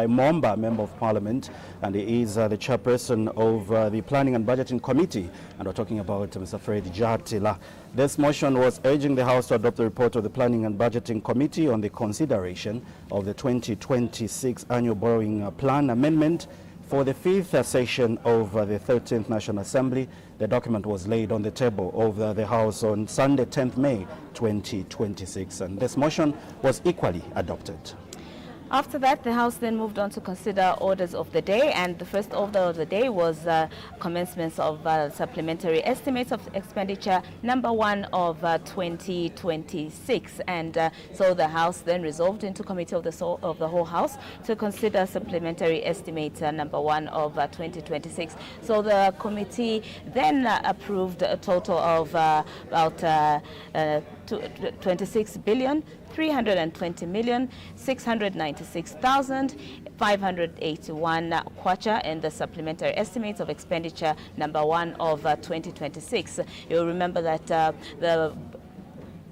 Momba, Member of Parliament, and he is the chairperson of the Planning and Budgeting Committee, and we're talking about Mr. Fred Jatila. This motion was urging the House to adopt the report of the Planning and Budgeting Committee on the consideration of the 2026 Annual Borrowing Plan Amendment for the 5th session of the 13th National Assembly. The document was laid on the table of the House on Sunday, 10th May 2026, and this motion was equally adopted. After that, the House then moved on to consider orders of the day, and the first order of the day was commencement of supplementary estimates of expenditure number 1 of 2026. And so the House then resolved into committee of the whole House to consider supplementary estimate number 1 of 2026. So the committee then approved a total of about 26 billion 320,696,581 kwacha in the supplementary estimates of expenditure number 1 of 2026. You'll remember that the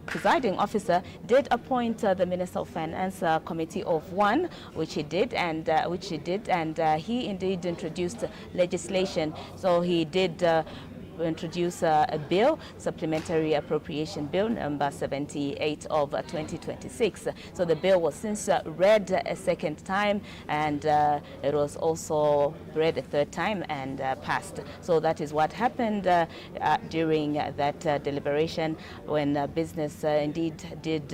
presiding officer did appoint the Minister of Finance committee of 1, which he did, and he indeed introduced legislation. So he did introduce a bill, Supplementary Appropriation Bill number 78 of 2026. So the bill was since read a second time, and it was also read a third time and passed. So that is what happened during that deliberation when business indeed did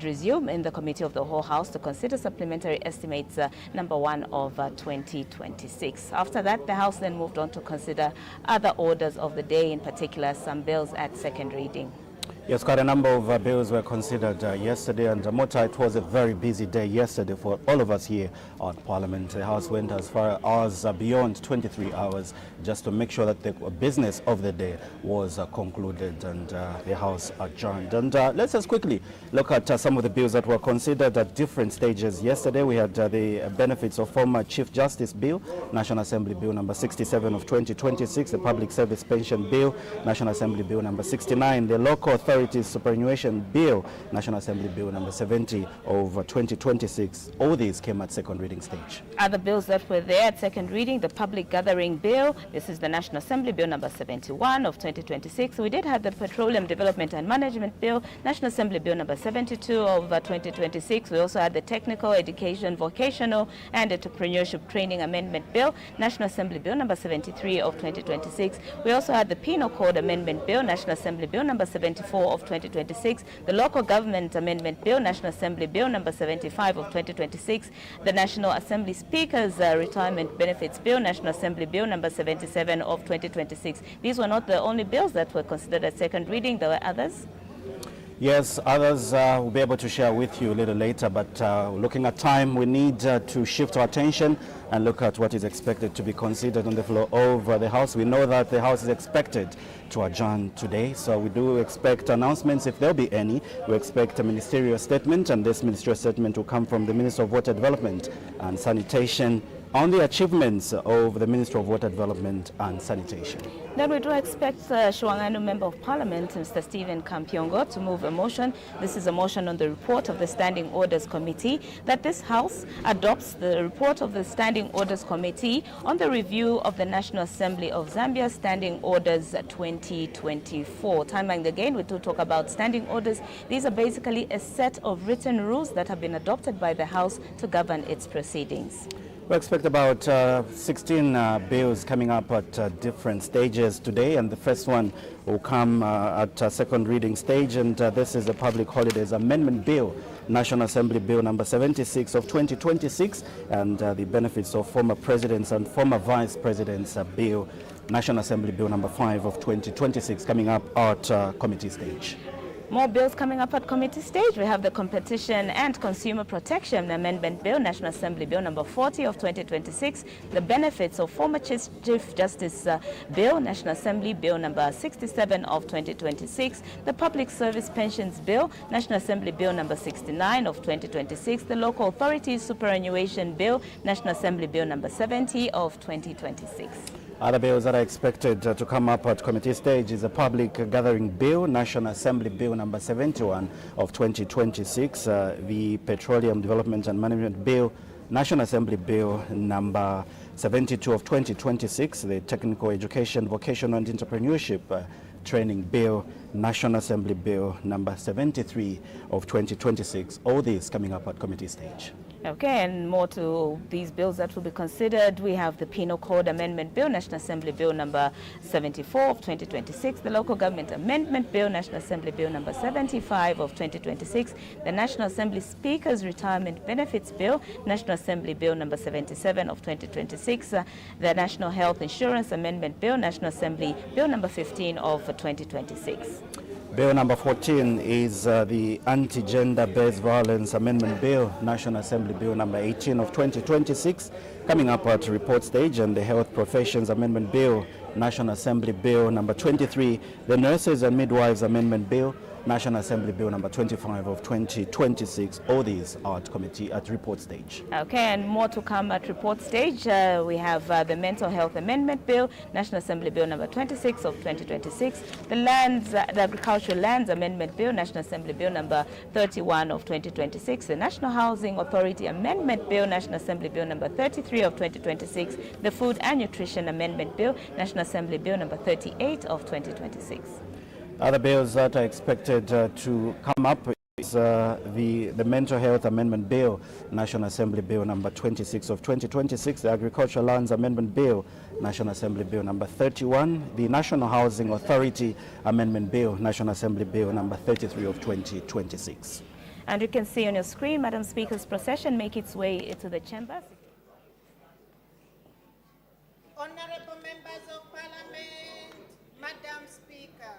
resume in the committee of the whole House to consider supplementary estimates number 1 of 2026. After that, the House then moved on to consider other orders of the day, in particular some bills at second reading. Yes, quite a number of bills were considered yesterday, and Mota, it was a very busy day yesterday for all of us here at Parliament. The House went as far as beyond 23 hours just to make sure that the business of the day was concluded, and the House adjourned. And let's just quickly look at some of the bills that were considered at different stages yesterday. We had the benefits of former Chief Justice Bill, National Assembly Bill number 67 of 2026, the Public Service Pension Bill, National Assembly Bill number 69, the Local Authorities Superannuation Bill, National Assembly Bill number 70 of 2026. All these came at second reading stage. Other bills that were there at second reading, the Public Gathering Bill, this is the National Assembly Bill number 71 of 2026. We did have the Petroleum Development and Management Bill, National Assembly Bill number 72 of 2026. We also had the Technical Education, Vocational and Entrepreneurship Training Amendment Bill, National Assembly Bill number 73 of 2026. We also had the Penal Code Amendment Bill, National Assembly Bill number 74 of 2026, the Local Government Amendment Bill, National Assembly Bill number 75 of 2026, the National Assembly Speaker's Retirement Benefits Bill, National Assembly Bill number 77 of 2026. These were not the only bills that were considered at second reading. There were others. Yes, others will be able to share with you a little later, but looking at time, we need to shift our attention and look at what is expected to be considered on the floor of the House. We know that the House is expected to adjourn today, so we do expect announcements, if there'll be any. We expect a ministerial statement, and this ministerial statement will come from the Minister of Water Development and Sanitation on the achievements of the Minister of Water Development and Sanitation. Then we do expect Shwanganu Member of Parliament, Mr. Stephen Kampiongo, to move a motion. This is a motion on the report of the Standing Orders Committee, that this House adopts the report of the Standing Orders Committee on the review of the National Assembly of Zambia Standing Orders 2024. Timeline again, we do talk about standing orders. These are basically a set of written rules that have been adopted by the House to govern its proceedings. We expect about 16 bills coming up at different stages today, and the first one will come at second reading stage, and this is the Public Holidays Amendment Bill, National Assembly Bill number 76 of 2026, and the benefits of former presidents and former vice presidents Bill, National Assembly Bill number 5 of 2026, coming up at committee stage. More bills coming up at committee stage. We have the Competition and Consumer Protection Amendment Bill, National Assembly Bill number 40 of 2026, the benefits of former Chief Justice Bill, National Assembly Bill number 67 of 2026, the Public Service Pensions Bill, National Assembly Bill number 69 of 2026, the Local Authorities Superannuation Bill, National Assembly Bill number 70 of 2026. Other bills that are expected to come up at committee stage is a public gathering bill, National Assembly Bill number 71 of 2026, the Petroleum Development and Management Bill, National Assembly Bill number 72 of 2026, the Technical Education, Vocational and Entrepreneurship Training Bill, National Assembly Bill number 73 of 2026. All these coming up at committee stage. Okay, and more to these bills that will be considered, we have the Penal Code Amendment Bill, National Assembly Bill number 74 of 2026, the Local Government Amendment Bill, National Assembly Bill number 75 of 2026, the National Assembly Speaker's Retirement Benefits Bill, National Assembly Bill number 77 of 2026, the National Health Insurance Amendment Bill, National Assembly Bill number 15 of 2026. Bill number 14 is the Anti-Gender-Based Violence Amendment Bill, National Assembly Bill number 18 of 2026, coming up at report stage, and the Health Professions Amendment Bill, National Assembly Bill number 23, the Nurses and Midwives Amendment Bill, National Assembly Bill number 25 of 2026. All these are at committee at report stage. Okay, and more to come at report stage. We have the Mental Health Amendment Bill, National Assembly Bill number 26 of 2026, the Agricultural Lands Amendment Bill, National Assembly Bill number 31 of 2026, the National Housing Authority Amendment Bill, National Assembly Bill number 33 of 2026, the Food and Nutrition Amendment Bill, National Assembly Bill number 38 of 2026. Other bills that are expected to come up is the Mental Health Amendment Bill, National Assembly Bill number 26 of 2026, the Agricultural Lands Amendment Bill, National Assembly Bill number 31, the National Housing Authority Amendment Bill, National Assembly Bill number 33 of 2026. And you can see on your screen, Madam Speaker's procession make its way into the chambers. Honorable members of Parliament, Madam Speaker.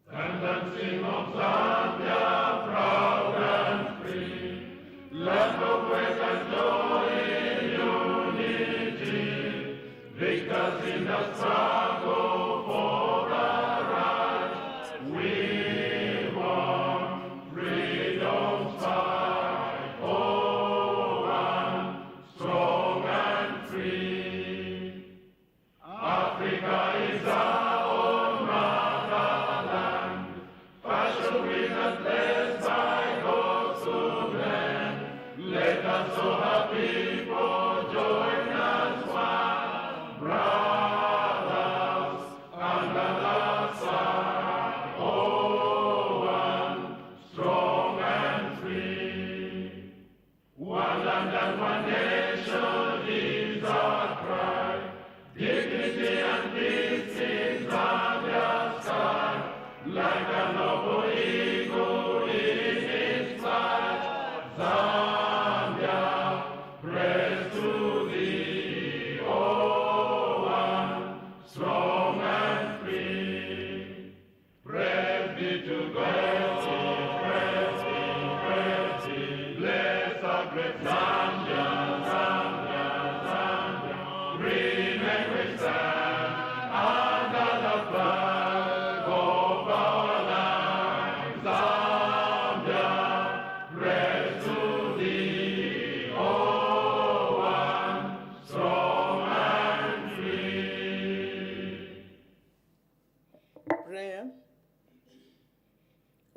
Tendency of Zambia, proud and free, land of wealth and joy in unity, victors in the struggle for our rights. We want freedom's fight, oh, one, strong and free. Africa is our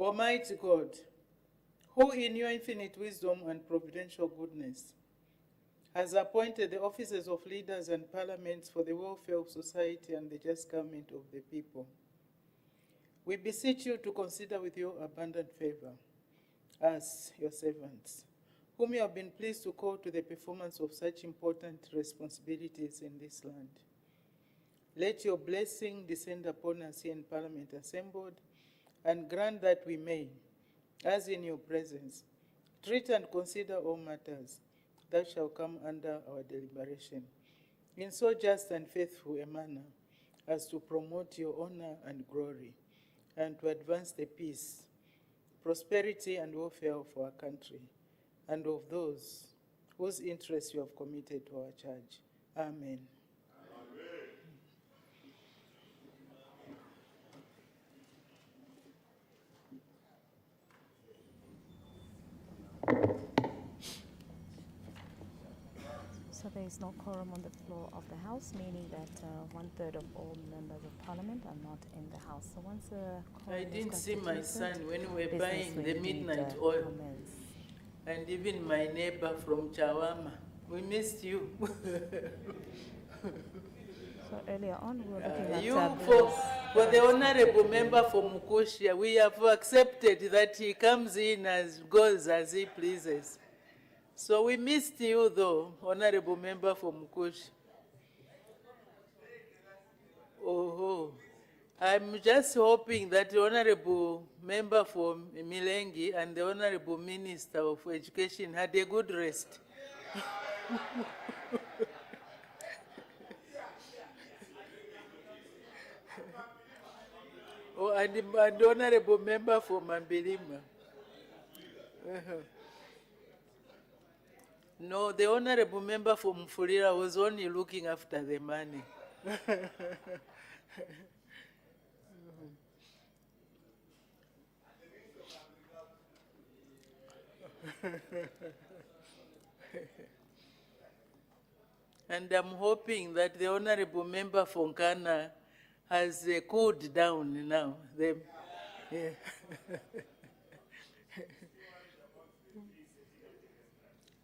Almighty God, who in your infinite wisdom and providential goodness has appointed the offices of leaders and parliaments for the welfare of society and the just government of the people, we beseech you to consider with your abundant favor us, your servants, whom you have been pleased to call to the performance of such important responsibilities in this land. Let your blessing descend upon us here in Parliament assembled, and grant that we may, as in your presence, treat and consider all matters that shall come under our deliberation, in so just and faithful a manner as to promote your honor and glory, and to advance the peace, prosperity, and welfare of our country, and of those whose interests you have committed to our charge. Amen. So there is no quorum on the floor of the House, meaning that 1/3 of all members of Parliament are not in the House. So once I didn't see my son when we were business buying will the indeed, midnight oil, commence. and even my neighbor from Chawama. We missed you. So earlier on, we were looking at You, bills. for the honorable member from Mukushia, we have accepted that he comes in as goes as he pleases. So we missed you though, honorable member from Mukushia. Oh, I'm just hoping that the honorable member from Milengi and the honorable minister of education had a good rest. Oh, and the honorable member from Mabilima. No, the honorable member from Mfulira was only looking after the money. And I'm hoping that the honorable member from Ghana has cooled down now. Yeah.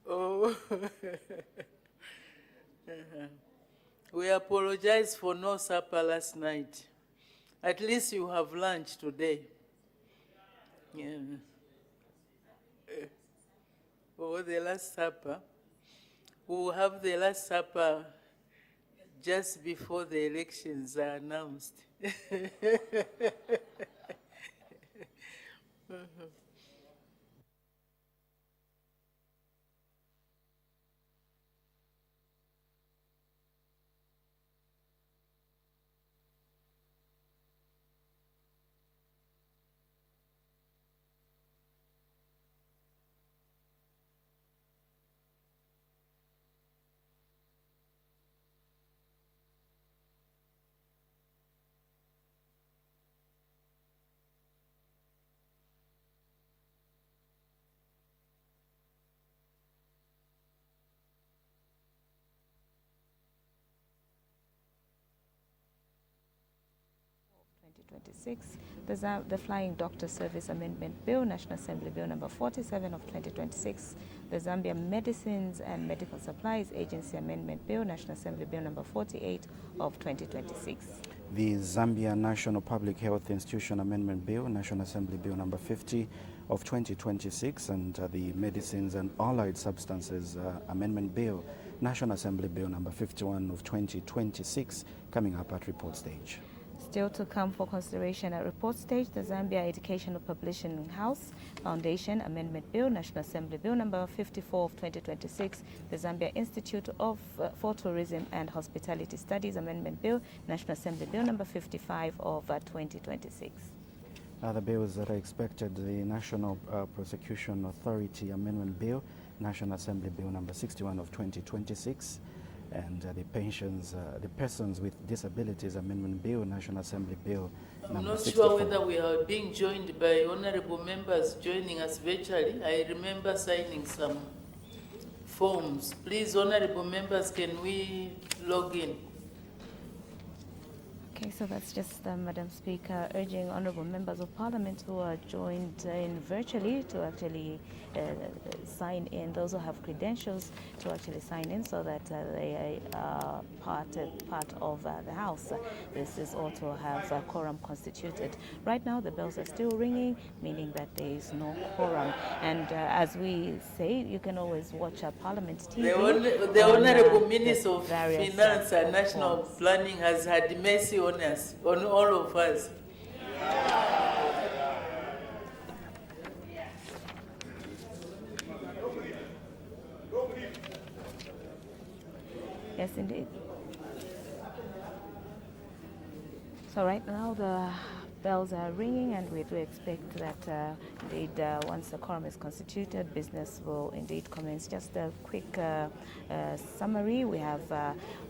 Oh. We apologize for no supper last night. At least you have lunch today. Yeah. Oh, the last supper. We will have the last supper just before the elections are announced. The Flying Doctor Service Amendment Bill, National Assembly Bill number 47 of 2026, the Zambia Medicines and Medical Supplies Agency Amendment Bill, National Assembly Bill number 48 of 2026. The Zambia National Public Health Institution Amendment Bill, National Assembly Bill number 50 of 2026, and the Medicines and Allied Substances Amendment Bill, National Assembly Bill number 51 of 2026, coming up at report stage. Still to come for consideration at report stage, the Zambia Educational Publishing House Foundation Amendment Bill, National Assembly Bill number 54 of 2026, the Zambia Institute for Tourism and Hospitality Studies Amendment Bill, National Assembly Bill number 55 of 2026. Other bills that are expected, the National Prosecution Authority Amendment Bill, National Assembly Bill number 61 of 2026, and the Persons with Disabilities Amendment Bill, National Assembly Bill I'm number not 64. sure whether we are being joined by honorable members joining us virtually. I remember signing some forms. Please, honorable members, can we log in? Okay, so that's just Madam Speaker urging honourable members of Parliament who are joined in virtually to actually sign in, those who have credentials to actually sign in so that they are part of the House. This is all to have a quorum constituted. Right now the bells are still ringing, meaning that there is no quorum. And as we say, you can always watch Parliament TV. The Honourable Minister of various, Finance and National forms. Planning has had mercy on us, on all of us. Yes, indeed. So right now the bells are ringing, and we do expect that indeed once the quorum is constituted, business will indeed commence. Just a quick summary: we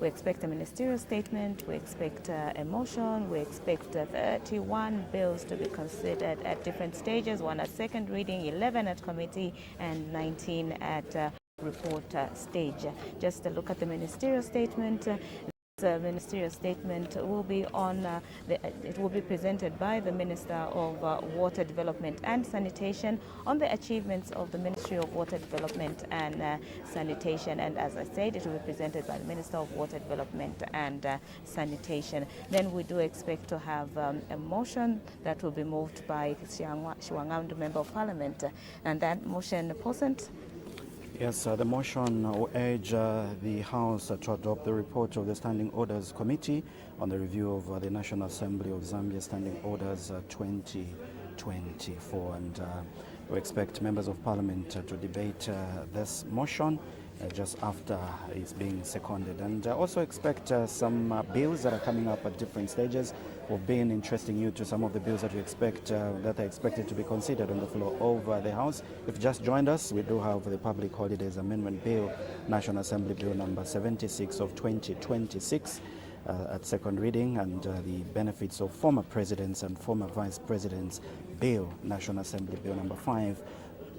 expect a ministerial statement, we expect a motion, we expect 31 bills to be considered at different stages: 1 at second reading, 11 at committee, and 19 at report stage. Just a look at the ministerial statement. The ministerial statement will be on it will be presented by the Minister of Water Development and Sanitation on the achievements of the Ministry of Water Development and Sanitation, and as I said, it will be presented by the Minister of Water Development and Sanitation. Then we do expect to have a motion that will be moved by Shiwangandu Member of Parliament, and that motion, Posent. Yes, the motion will urge the House to adopt the report of the Standing Orders Committee on the review of the National Assembly of Zambia Standing Orders 2024. And we expect members of Parliament to debate this motion just after it's being seconded. And also expect some bills that are coming up at different stages. We've been interesting you to some of the bills that we expect that are expected to be considered on the floor of the House. If you just joined us, we do have the Public Holidays Amendment Bill, National Assembly Bill number 76 of 2026 at second reading, and the benefits of former presidents and former vice presidents Bill, National Assembly Bill number 5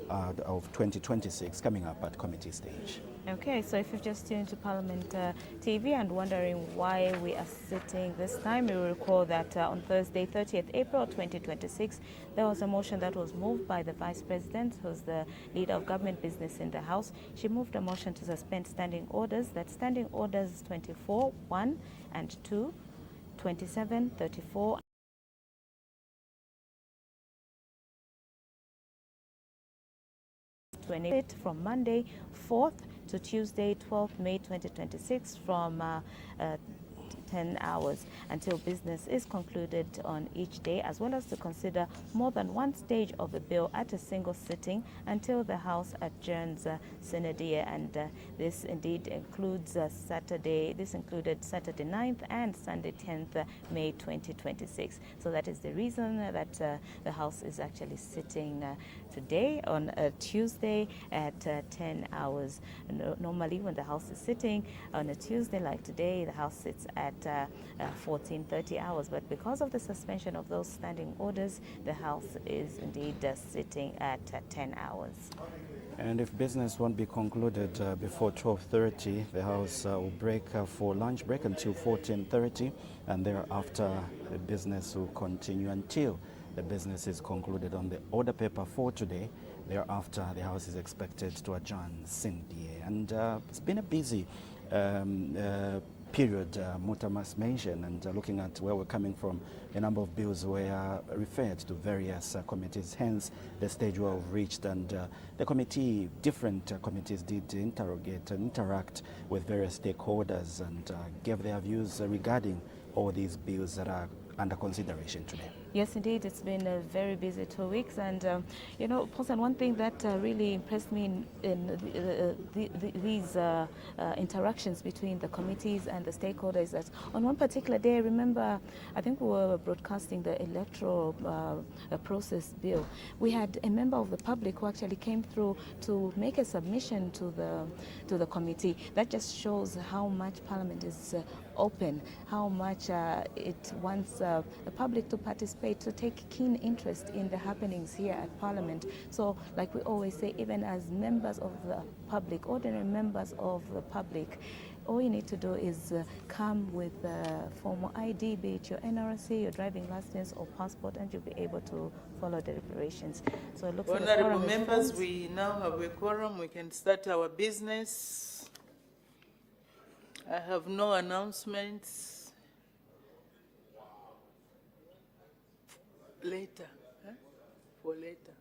of 2026 coming up at committee stage. Okay, so if you've just tuned to Parliament TV and wondering why we are sitting this time, you will recall that on Thursday, 30th April 2026, there was a motion that was moved by the Vice President, who's the leader of government business in the House. She moved a motion to suspend standing orders, that standing orders 24, 1 and 2, 27, 34, from Monday 4th to Tuesday 12th May 2026 from 10 hours until business is concluded on each day, as well as to consider more than one stage of a bill at a single sitting until the House adjourns sine die, and this indeed includes Saturday. This included Saturday 9th and Sunday 10th May 2026. So that is the reason that the House is actually sitting today on a Tuesday at 10 hours. Normally when the House is sitting on a Tuesday like today, the House sits at 14:30 hours, but because of the suspension of those standing orders, the House is indeed sitting at 10 hours. And if business won't be concluded before 12:30, the House will break for lunch break until 14:30, and thereafter the business will continue until the business is concluded on the order paper for today. Thereafter, the House is expected to adjourn sine die. And it's been a busy period, Muta must mention, and looking at where we're coming from, a number of bills were referred to various committees, hence the stage where we've reached, and the committee, different committees did interrogate and interact with various stakeholders and gave their views regarding all these bills that are under consideration today. Yes, indeed, it's been a very busy 2 weeks, and you know, Paulson, one thing that really impressed me in these interactions between the committees and the stakeholders is that on one particular day, I remember, I think we were broadcasting the electoral process bill. We had a member of the public who actually came through to make a submission to the committee. That just shows how much Parliament is open, how much it wants the public to participate participate, to take keen interest in the happenings here at Parliament. So, like we always say, even as members of the public, ordinary members of the public, all you need to do is come with formal ID, be it your NRC, your driving license or passport, and you'll be able to follow the deliberations. So look for the Honorable quorum members, forms. we now have a quorum. We can start our business. I have no announcements. Later, huh? For later.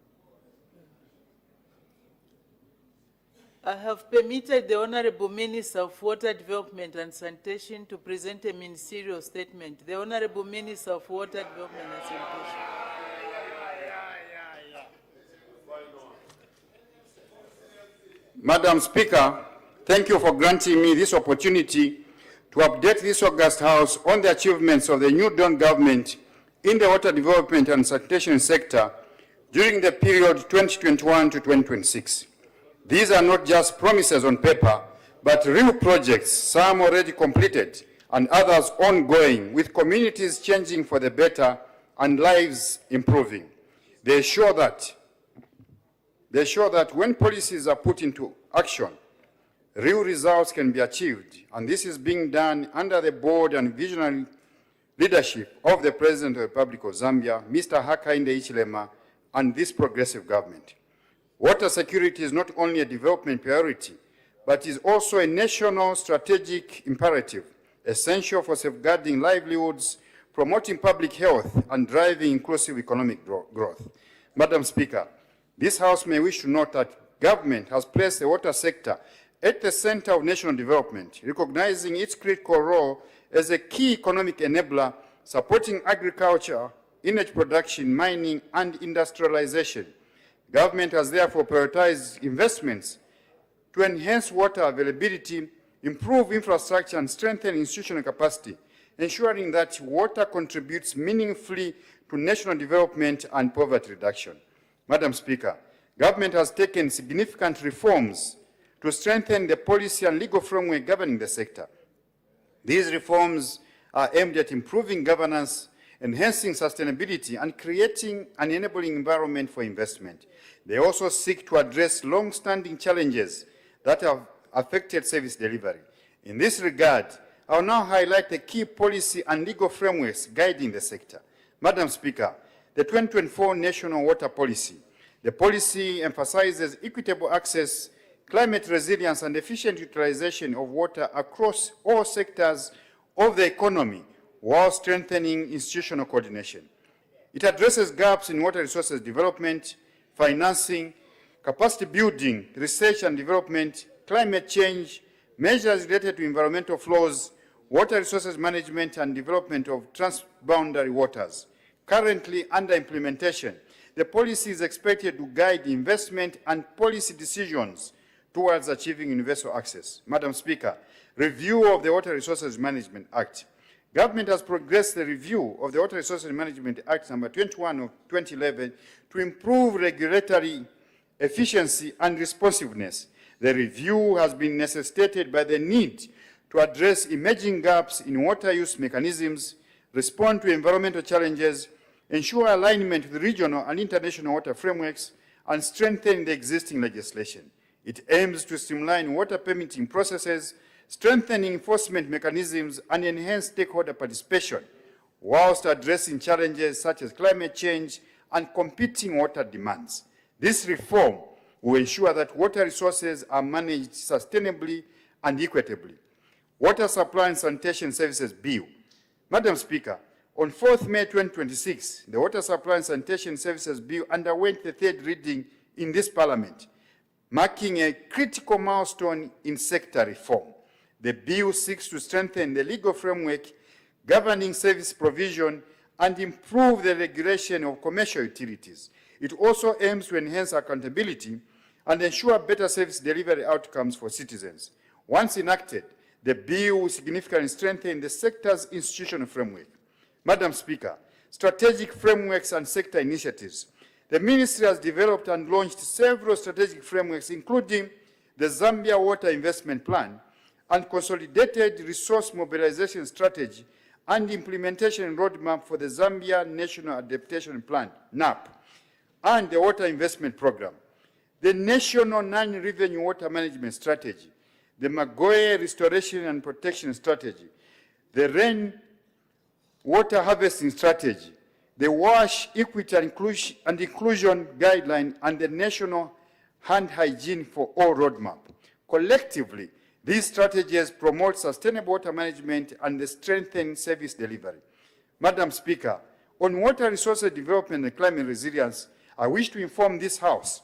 I have permitted the Honorable Minister of Water Development and Sanitation to present a ministerial statement. The Honorable Minister of Water Development and Sanitation. Madam Speaker, thank you for granting me this opportunity to update this August House on the achievements of the New Dawn government in the water development and sanitation sector during the period 2021 to 2026. These are not just promises on paper, but real projects, some already completed and others ongoing, with communities changing for the better and lives improving. They show that when policies are put into action, real results can be achieved, and this is being done under the bold and visionary leadership of the President of the Republic of Zambia, Mr. Hakainde Hichilema, and this progressive government. Water security is not only a development priority, but is also a national strategic imperative, essential for safeguarding livelihoods, promoting public health, and driving inclusive economic growth. Madam Speaker, this House may wish to note that government has placed the water sector at the center of national development, recognizing its critical role as a key economic enabler, supporting agriculture, energy production, mining, and industrialization. Government has therefore prioritized investments to enhance water availability, improve infrastructure, and strengthen institutional capacity, ensuring that water contributes meaningfully to national development and poverty reduction. Madam Speaker, government has taken significant reforms to strengthen the policy and legal framework governing the sector. These reforms are aimed at improving governance, enhancing sustainability, and creating an enabling environment for investment. They also seek to address long-standing challenges that have affected service delivery. In this regard, I will now highlight the key policy and legal frameworks guiding the sector. Madam Speaker, the 2024 National Water Policy. The policy emphasizes equitable access, climate resilience, and efficient utilization of water across all sectors of the economy, while strengthening institutional coordination. It addresses gaps in water resources development, financing, capacity building, research and development, climate change, measures related to environmental flows, water resources management, and development of transboundary waters. Currently under implementation, the policy is expected to guide investment and policy decisions towards achieving universal access. Madam Speaker, review of the Water Resources Management Act. Government has progressed the review of the Water Resources Management Act number 21 of 2011 to improve regulatory efficiency and responsiveness. The review has been necessitated by the need to address emerging gaps in water use mechanisms, respond to environmental challenges, ensure alignment with regional and international water frameworks, and strengthen the existing legislation. It aims to streamline water permitting processes, strengthen enforcement mechanisms, and enhance stakeholder participation, whilst addressing challenges such as climate change and competing water demands. This reform will ensure that water resources are managed sustainably and equitably. Water Supply and Sanitation Services Bill. Madam Speaker, on 4th May 2026, the Water Supply and Sanitation Services Bill underwent the third reading in this Parliament, marking a critical milestone in sector reform. The bill seeks to strengthen the legal framework governing service provision and improve the regulation of commercial utilities. It also aims to enhance accountability and ensure better service delivery outcomes for citizens. Once enacted, the bill will significantly strengthen the sector's institutional framework. Madam Speaker, strategic frameworks and sector initiatives. The Ministry has developed and launched several strategic frameworks, including the Zambia Water Investment Plan and Consolidated Resource Mobilization Strategy and implementation roadmap for the Zambia National Adaptation Plan, NAP, and the Water Investment Program, the National Non-Revenue Water Management Strategy, the Magoe Restoration and Protection Strategy, the Rain Water Harvesting Strategy, the WASH Equity and Inclusion Guideline, and the National Hand Hygiene for All Roadmap. Collectively, these strategies promote sustainable water management and strengthen service delivery. Madam Speaker, on water resources development and climate resilience, I wish to inform this House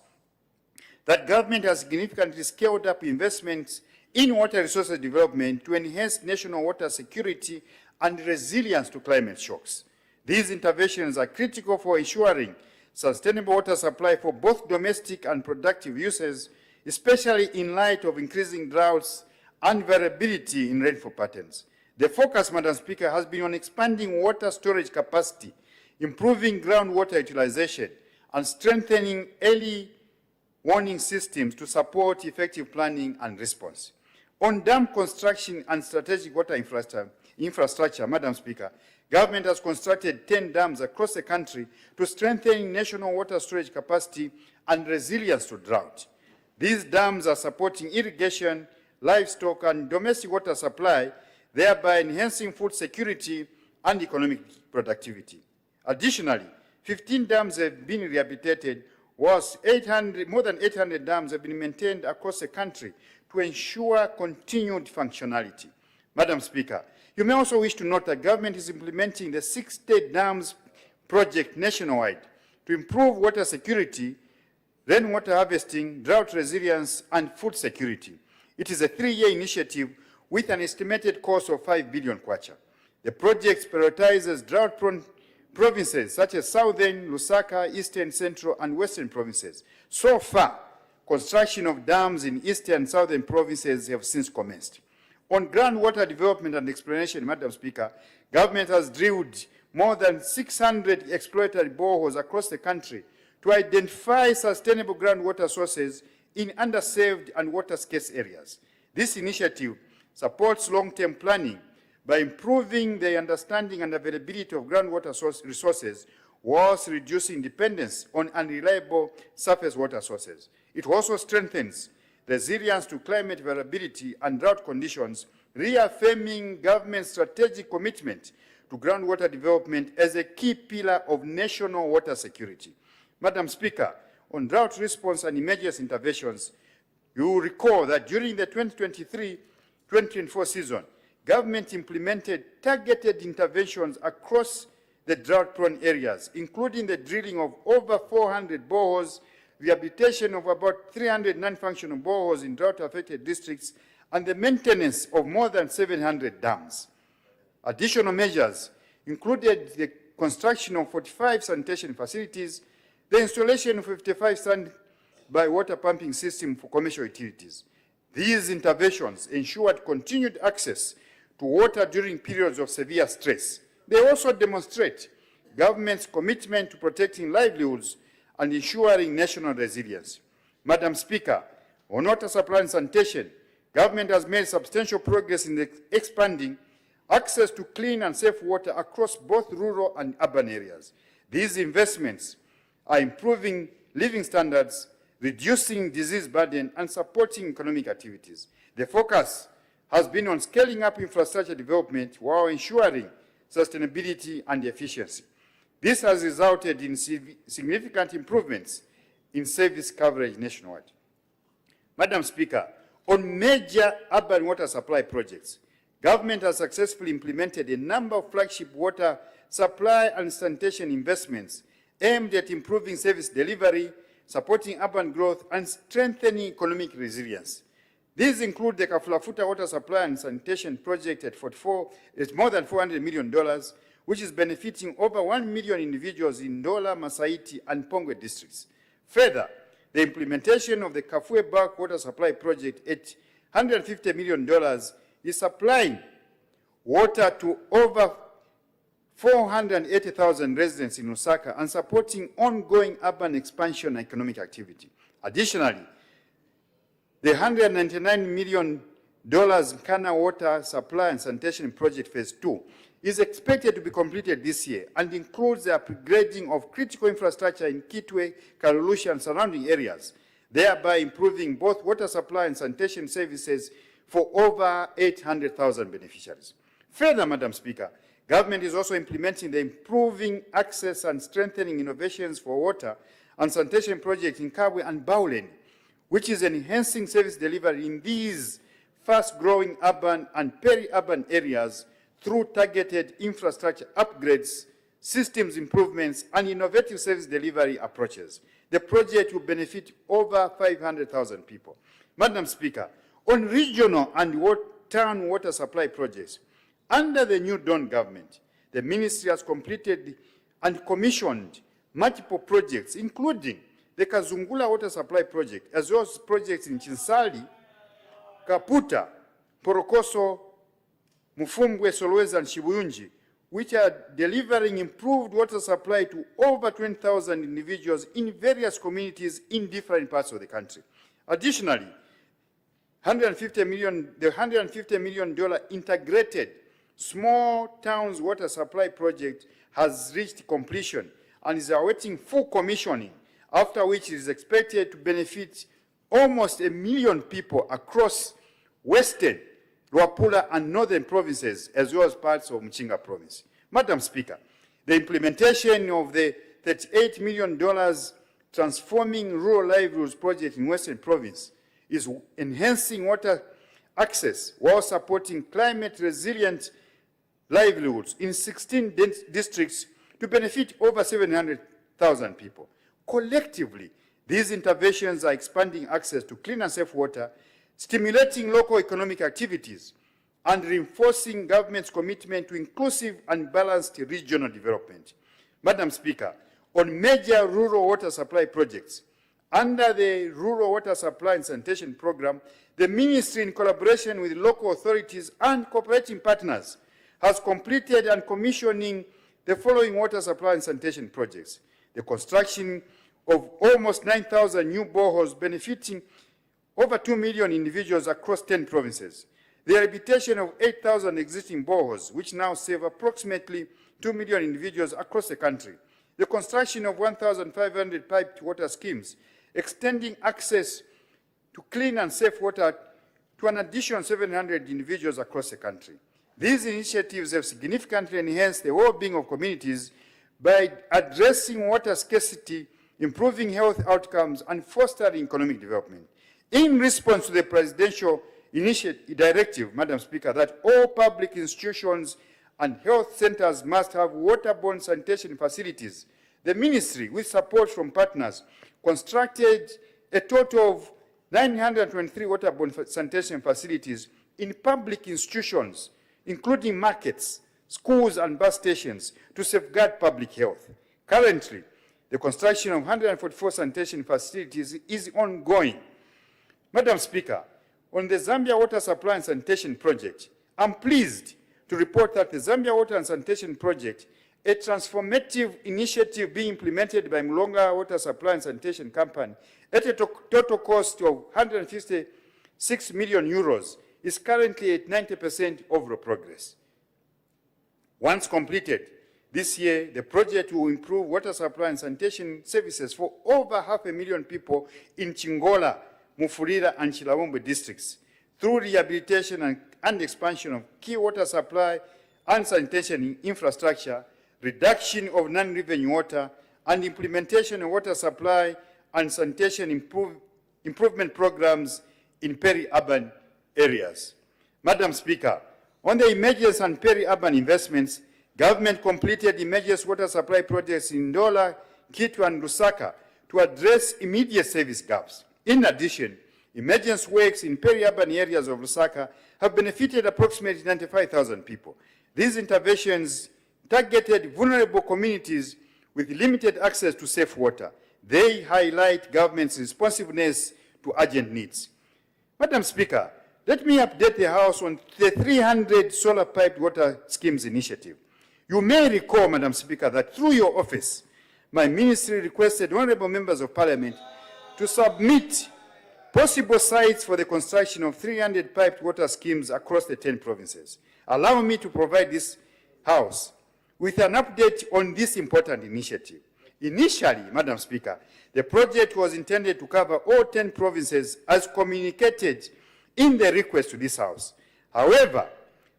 that government has significantly scaled up investments in water resources development to enhance national water security and resilience to climate shocks. These interventions are critical for ensuring sustainable water supply for both domestic and productive uses, especially in light of increasing droughts and variability in rainfall patterns. The focus, Madam Speaker, has been on expanding water storage capacity, improving groundwater utilization, and strengthening early warning systems to support effective planning and response. On dam construction and strategic water infrastructure, Madam Speaker, government has constructed 10 dams across the country to strengthen national water storage capacity and resilience to drought. These dams are supporting irrigation, livestock, and domestic water supply, thereby enhancing food security and economic productivity. Additionally, 15 dams have been rehabilitated, whilst more than 800 dams have been maintained across the country to ensure continued functionality. Madam Speaker, you may also wish to note that government is implementing the 6 state dams project nationwide to improve water security, rainwater harvesting, drought resilience, and food security. It is a 3-year initiative with an estimated cost of 5 billion kwacha. The project prioritizes drought-prone provinces such as Southern, Lusaka, Eastern, Central, and Western provinces. So far, construction of dams in Eastern and Southern provinces have since commenced. On groundwater development and exploration, Madam Speaker, government has drilled more than 600 exploratory boreholes across the country to identify sustainable groundwater sources in underserved and water-scarce areas. This initiative supports long-term planning by improving the understanding and availability of groundwater resources whilst reducing dependence on unreliable surface water sources. It also strengthens resilience to climate variability and drought conditions, reaffirming government's strategic commitment to groundwater development as a key pillar of national water security. Madam Speaker, on drought response and emergency interventions, you will recall that during the 2023-2024 season, government implemented targeted interventions across the drought-prone areas, including the drilling of over 400 boreholes, rehabilitation of about 300 non-functional boreholes in drought-affected districts, and the maintenance of more than 700 dams. Additional measures included the construction of 45 sanitation facilities, the installation of 55 standby water pumping systems for commercial utilities. These interventions ensured continued access to water during periods of severe stress. They also demonstrate government's commitment to protecting livelihoods and ensuring national resilience. Madam Speaker, on water supply and sanitation, government has made substantial progress in expanding access to clean and safe water across both rural and urban areas. These investments are improving living standards, reducing disease burden, and supporting economic activities. The focus has been on scaling up infrastructure development while ensuring sustainability and efficiency. This has resulted in significant improvements in service coverage nationwide. Madam Speaker, on major urban water supply projects, government has successfully implemented a number of flagship water supply and sanitation investments aimed at improving service delivery, supporting urban growth, and strengthening economic resilience. These include the Kafulafuta Water Supply and Sanitation Project at more than $400 million, which is benefiting over 1 million individuals in Ndola, Masaiti, and Pongwe districts. Further, the implementation of the Kafue Bulk Water Supply Project at $150 million is supplying water to over 480,000 residents in Lusaka and supporting ongoing urban expansion and economic activity. Additionally, the $199 million Kana Water Supply and Sanitation Project Phase 2 is expected to be completed this year and includes the upgrading of critical infrastructure in Kitwe, Kalulusha, and surrounding areas, thereby improving both water supply and sanitation services for over 800,000 beneficiaries. Further, Madam Speaker, government is also implementing the improving access and strengthening innovations for water and sanitation projects in Kabwe and Baulen, which is enhancing service delivery in these fast-growing urban and peri-urban areas through targeted infrastructure upgrades, systems improvements, and innovative service delivery approaches. The project will benefit over 500,000 people. Madam Speaker, on regional and town water supply projects, under the new Dawn government, the ministry has completed and commissioned multiple projects, including the Kazungula water supply project, as well as projects in Chinsali, Kaputa, Porokoso, Mufumbwe, Solwezi, and Shibuyunji, which are delivering improved water supply to over 20,000 individuals in various communities in different parts of the country. Additionally, the $150 million integrated small towns water supply project has reached completion and is awaiting full commissioning, after which it is expected to benefit almost 1 million people across Western, Luapula, and Northern provinces, as well as parts of Mchinga province. Madam Speaker, the implementation of the $38 million Transforming Rural Livelihoods project in Western province is enhancing water access while supporting climate-resilient livelihoods in 16 districts to benefit over 700,000 people. Collectively, these interventions are expanding access to clean and safe water, stimulating local economic activities, and reinforcing government's commitment to inclusive and balanced regional development. Madam Speaker, on major rural water supply projects, under the Rural Water Supply and Sanitation Program, the ministry, in collaboration with local authorities and cooperating partners, has completed and commissioning the following water supply and sanitation projects: the construction of almost 9,000 new boreholes benefiting over 2 million individuals across 10 provinces, the rehabilitation of 8,000 existing boreholes, which now save approximately 2 million individuals across the country, the construction of 1,500 piped water schemes, extending access to clean and safe water to an additional 700 individuals across the country. These initiatives have significantly enhanced the well-being of communities by addressing water scarcity, improving health outcomes, and fostering economic development. In response to the presidential directive, Madam Speaker, that all public institutions and health centers must have waterborne sanitation facilities, the ministry, with support from partners, constructed a total of 923 waterborne sanitation facilities in public institutions, including markets, schools, and bus stations, to safeguard public health. Currently, the construction of 144 sanitation facilities is ongoing. Madam Speaker, on the Zambia Water Supply and Sanitation Project, I'm pleased to report that the Zambia Water and Sanitation Project, a transformative initiative being implemented by Mulonga Water Supply and Sanitation Company at a total cost of 156 million euros, is currently at 90% overall progress. Once completed, this year, the project will improve water supply and sanitation services for over 500,000 people in Chingola, Mufulira, and Chilawombe districts through rehabilitation and expansion of key water supply and sanitation infrastructure, reduction of non-revenue water, and implementation of water supply and sanitation improvement programs in peri-urban areas. Madam Speaker, on the emergency and peri-urban investments, government completed emergency water supply projects in Ndola, Kitwe, and Lusaka to address immediate service gaps. In addition, emergency works in peri-urban areas of Lusaka have benefited approximately 95,000 people. These interventions targeted vulnerable communities with limited access to safe water. They highlight government's responsiveness to urgent needs. Madam Speaker, let me update the House on the 300 solar piped water schemes initiative. You may recall, Madam Speaker, that through your office, my ministry requested honorable members of Parliament to submit possible sites for the construction of 300 piped water schemes across the 10 provinces. Allow me to provide this House with an update on this important initiative. Initially, Madam Speaker, the project was intended to cover all 10 provinces as communicated in the request to this House. However,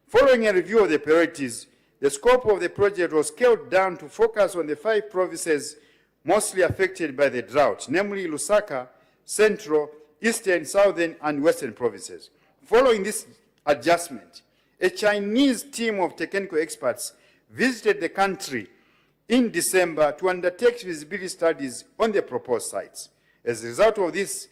following a review of the priorities, the scope of the project was scaled down to focus on the 5 provinces mostly affected by the drought, namely Lusaka, Central, Eastern, Southern, and Western provinces. Following this adjustment, a Chinese team of technical experts visited the country in December to undertake feasibility studies on the proposed sites. As a result of these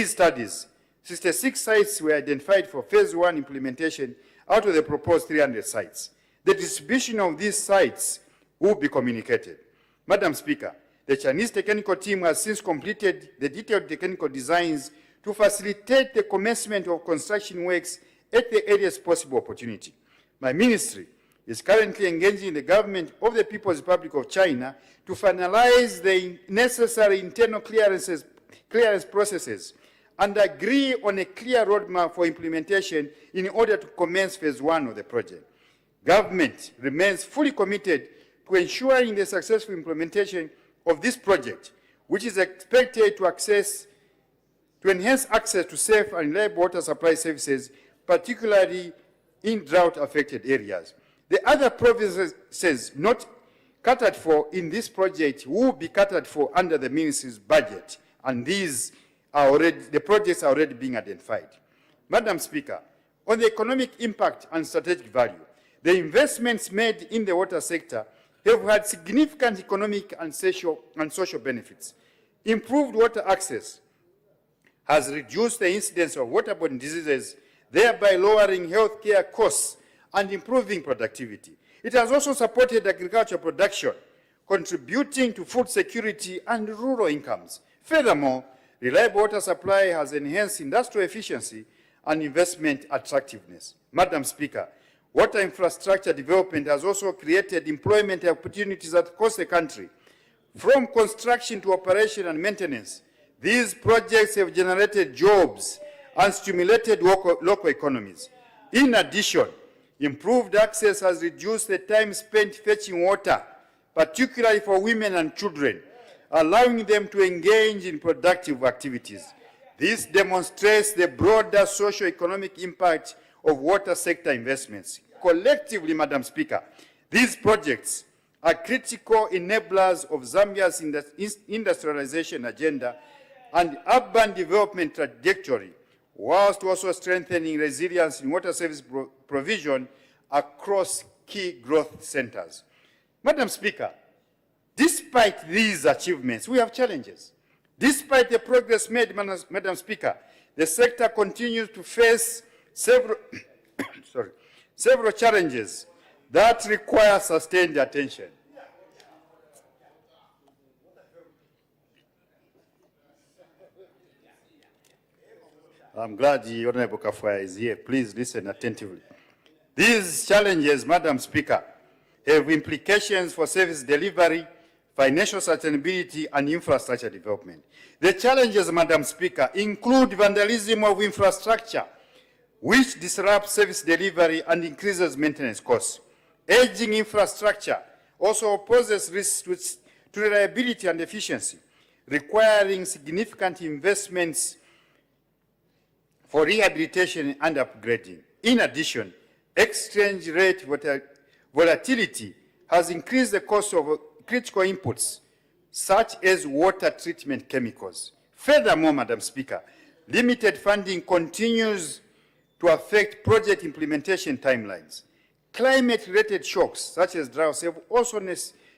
studies, 66 sites were identified for phase 1 implementation out of the proposed 300 sites. The distribution of these sites will be communicated. Madam Speaker, the Chinese technical team has since completed the detailed technical designs to facilitate the commencement of construction works at the earliest possible opportunity. My ministry is currently engaging the government of the People's Republic of China to finalize the necessary internal clearance processes and agree on a clear roadmap for implementation in order to commence phase 1 of the project. Government remains fully committed to ensuring the successful implementation of this project, which is expected to enhance access to safe and reliable water supply services, particularly in drought-affected areas. The other provinces not catered for in this project will be catered for under the ministry's budget, and the projects are already being identified. Madam Speaker, on the economic impact and strategic value, the investments made in the water sector have had significant economic and social benefits. Improved water access has reduced the incidence of waterborne diseases, thereby lowering healthcare costs and improving productivity. It has also supported agricultural production, contributing to food security and rural incomes. Furthermore, reliable water supply has enhanced industrial efficiency and investment attractiveness. Madam Speaker, water infrastructure development has also created employment opportunities across the country. From construction to operation and maintenance, these projects have generated jobs and stimulated local economies. In addition, improved access has reduced the time spent fetching water, particularly for women and children, allowing them to engage in productive activities. This demonstrates the broader socio-economic impact of water sector investments. Collectively, Madam Speaker, these projects are critical enablers of Zambia's industrialization agenda and urban development trajectory, whilst also strengthening resilience in water service provision across key growth centers. Madam Speaker, despite these achievements, we have challenges. Despite the progress made, Madam Speaker, the sector continues to face several challenges that require sustained attention. I'm glad the Honorable Kafwaya is here. Please listen attentively. These challenges, Madam Speaker, have implications for service delivery, financial sustainability, and infrastructure development. The challenges, Madam Speaker, include vandalism of infrastructure, which disrupts service delivery and increases maintenance costs. Aging infrastructure also poses risks to reliability and efficiency, requiring significant investments for rehabilitation and upgrading. In addition, exchange rate volatility has increased the cost of critical inputs, such as water treatment chemicals. Furthermore, Madam Speaker, limited funding continues to affect project implementation timelines. Climate-related shocks, such as droughts, have also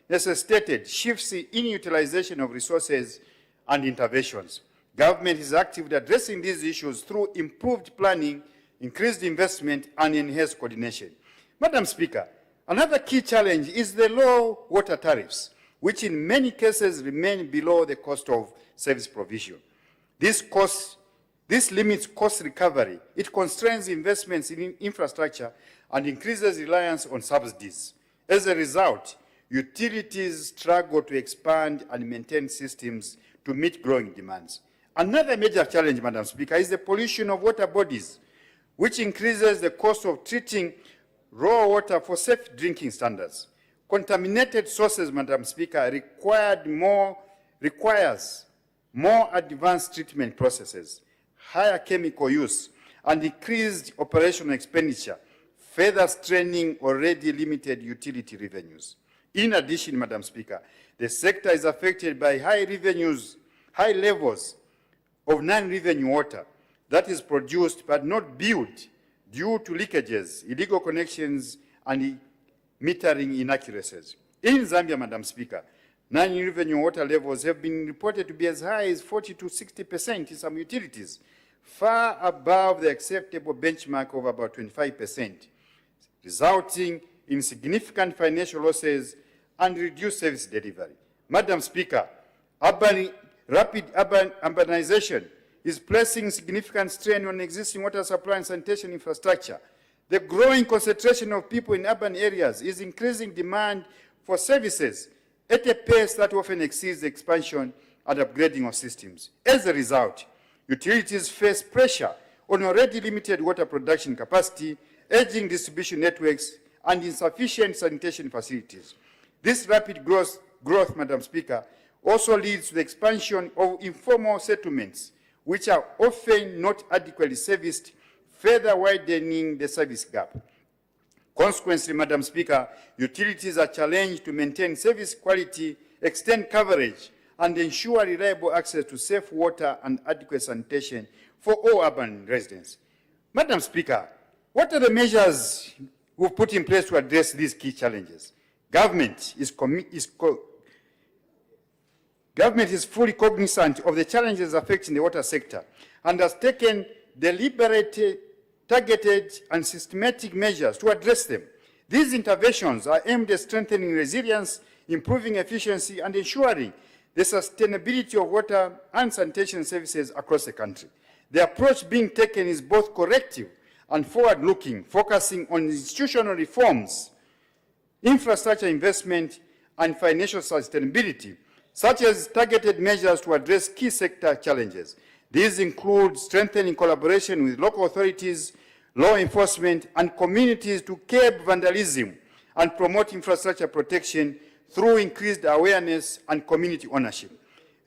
necessitated shifts in utilization of resources and interventions. Government is actively addressing these issues through improved planning, increased investment, and enhanced coordination. Madam Speaker, another key challenge is the low water tariffs, which in many cases remain below the cost of service provision. This limits cost recovery. It constrains investments in infrastructure and increases reliance on subsidies. As a result, utilities struggle to expand and maintain systems to meet growing demands. Another major challenge, Madam Speaker, is the pollution of water bodies, which increases the cost of treating raw water for safe drinking standards. Contaminated sources, Madam Speaker, requires more advanced treatment processes, higher chemical use, and increased operational expenditure, further straining already limited utility revenues. In addition, Madam Speaker, the sector is affected by high levels of non-revenue water that is produced but not billed due to leakages, illegal connections, and metering inaccuracies. In Zambia, Madam Speaker, non-revenue water levels have been reported to be as high as 40 to 60% in some utilities, far above the acceptable benchmark of about 25%, resulting in significant financial losses and reduced service delivery. Madam Speaker, rapid urbanization is placing significant strain on existing water supply and sanitation infrastructure. The growing concentration of people in urban areas is increasing demand for services at a pace that often exceeds the expansion and upgrading of systems. As a result, utilities face pressure on already limited water production capacity, aging distribution networks, and insufficient sanitation facilities. This rapid growth, Madam Speaker, also leads to the expansion of informal settlements, which are often not adequately serviced, further widening the service gap. Consequently, Madam Speaker, utilities are challenged to maintain service quality, extend coverage, and ensure reliable access to safe water and adequate sanitation for all urban residents. Madam Speaker, what are the measures we've put in place to address these key challenges? Government is fully cognizant of the challenges affecting the water sector and has taken deliberate, targeted, and systematic measures to address them. These interventions are aimed at strengthening resilience, improving efficiency, and ensuring the sustainability of water and sanitation services across the country. The approach being taken is both corrective and forward-looking, focusing on institutional reforms, infrastructure investment, and financial sustainability, such as targeted measures to address key sector challenges. These include strengthening collaboration with local authorities, law enforcement, and communities to curb vandalism and promote infrastructure protection through increased awareness and community ownership.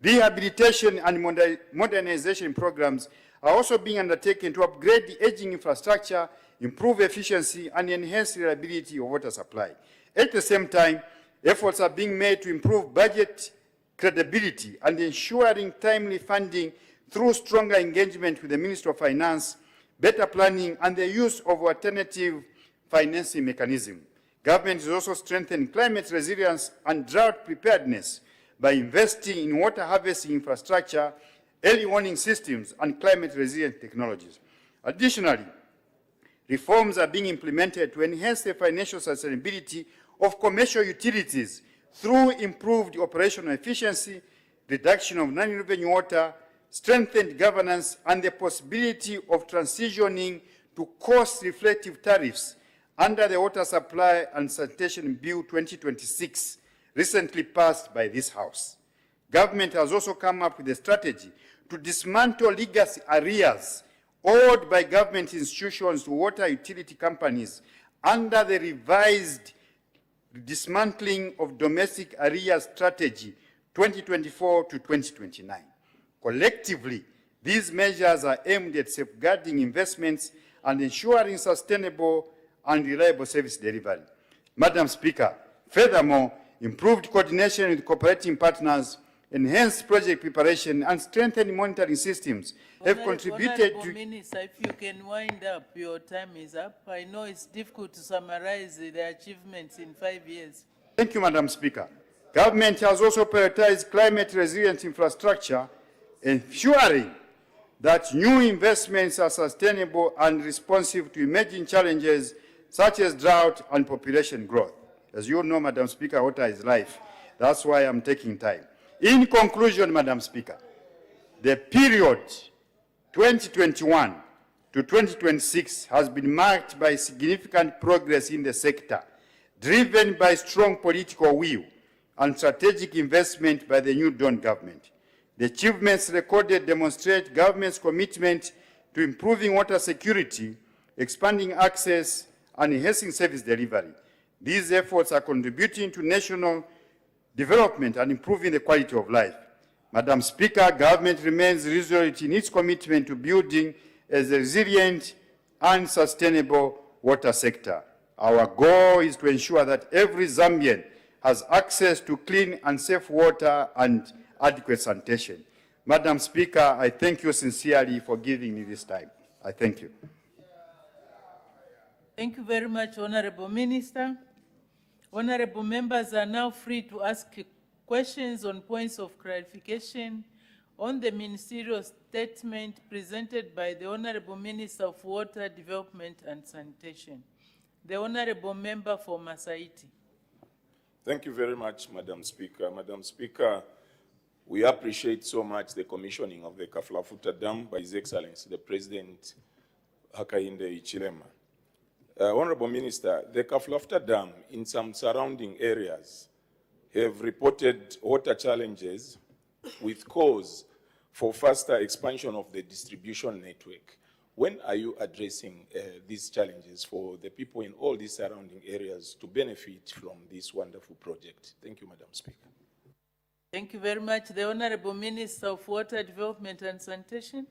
Rehabilitation and modernization programs are also being undertaken to upgrade the aging infrastructure, improve efficiency, and enhance reliability of water supply. At the same time, efforts are being made to improve budget credibility and ensuring timely funding through stronger engagement with the Ministry of Finance, better planning, and the use of alternative financing mechanisms. Government is also strengthening climate resilience and drought preparedness by investing in water harvesting infrastructure, early warning systems, and climate-resilient technologies. Additionally, reforms are being implemented to enhance the financial sustainability of commercial utilities through improved operational efficiency, reduction of non-revenue water, strengthened governance, and the possibility of transitioning to cost-reflective tariffs under the Water Supply and Sanitation Bill 2026, recently passed by this House. Government has also come up with a strategy to dismantle legacy arrears owed by government institutions to water utility companies under the revised Dismantling of Domestic Arrears Strategy 2024 to 2029. Collectively, these measures are aimed at safeguarding investments and ensuring sustainable and reliable service delivery. Madam Speaker, furthermore, improved coordination with cooperating partners, enhanced project preparation, and strengthened monitoring systems have contributed to... Minister, if you can wind up, your time is up. I know it's difficult to summarize the achievements in 5 years. Thank you, Madam Speaker. Government has also prioritized climate-resilient infrastructure, ensuring that new investments are sustainable and responsive to emerging challenges such as drought and population growth. As you know, Madam Speaker, water is life. That's why I'm taking time. In conclusion, Madam Speaker, the period 2021 to 2026 has been marked by significant progress in the sector, driven by strong political will and strategic investment by the New Dawn government. The achievements recorded demonstrate government's commitment to improving water security, expanding access, and enhancing service delivery. These efforts are contributing to national development and improving the quality of life. Madam Speaker, government remains resolute in its commitment to building a resilient and sustainable water sector. Our goal is to ensure that every Zambian has access to clean and safe water and adequate sanitation. Madam Speaker, I thank you sincerely for giving me this time. I thank you. Thank you very much, Honorable Minister. Honorable members are now free to ask questions on points of clarification on the ministerial statement presented by the Honorable Minister of Water, Development and Sanitation. The Honorable Member for Masaiti. Thank you very much, Madam Speaker. Madam Speaker, we appreciate so much the commissioning of the Kaflafuta Dam by His Excellency, the President Hakainde Hichilema. Honorable Minister, the Kaflafuta Dam in some surrounding areas have reported water challenges with cause for faster expansion of the distribution network. When are you addressing these challenges for the people in all these surrounding areas to benefit from this wonderful project? Thank you, Madam Speaker. Thank you very much. The Honorable Minister of Water, Development and Sanitation.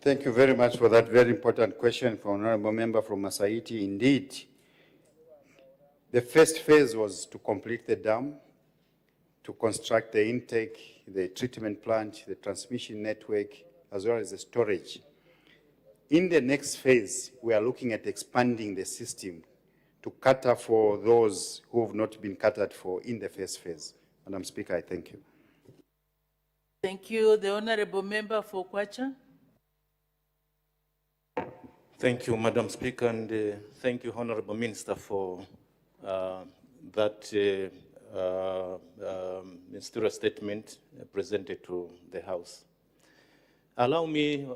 Thank you very much for that very important question from Honorable Member from Masaiti. Indeed, the first phase was to complete the dam, to construct the intake, the treatment plant, the transmission network, as well as the storage. In the next phase, we are looking at expanding the system to cater for those who have not been catered for in the first phase. Madam Speaker, I thank you. Thank you. The Honorable Member for Kwacha. Thank you, Madam Speaker, and thank you, Honorable Minister, for that ministerial statement presented to the House. Allow me,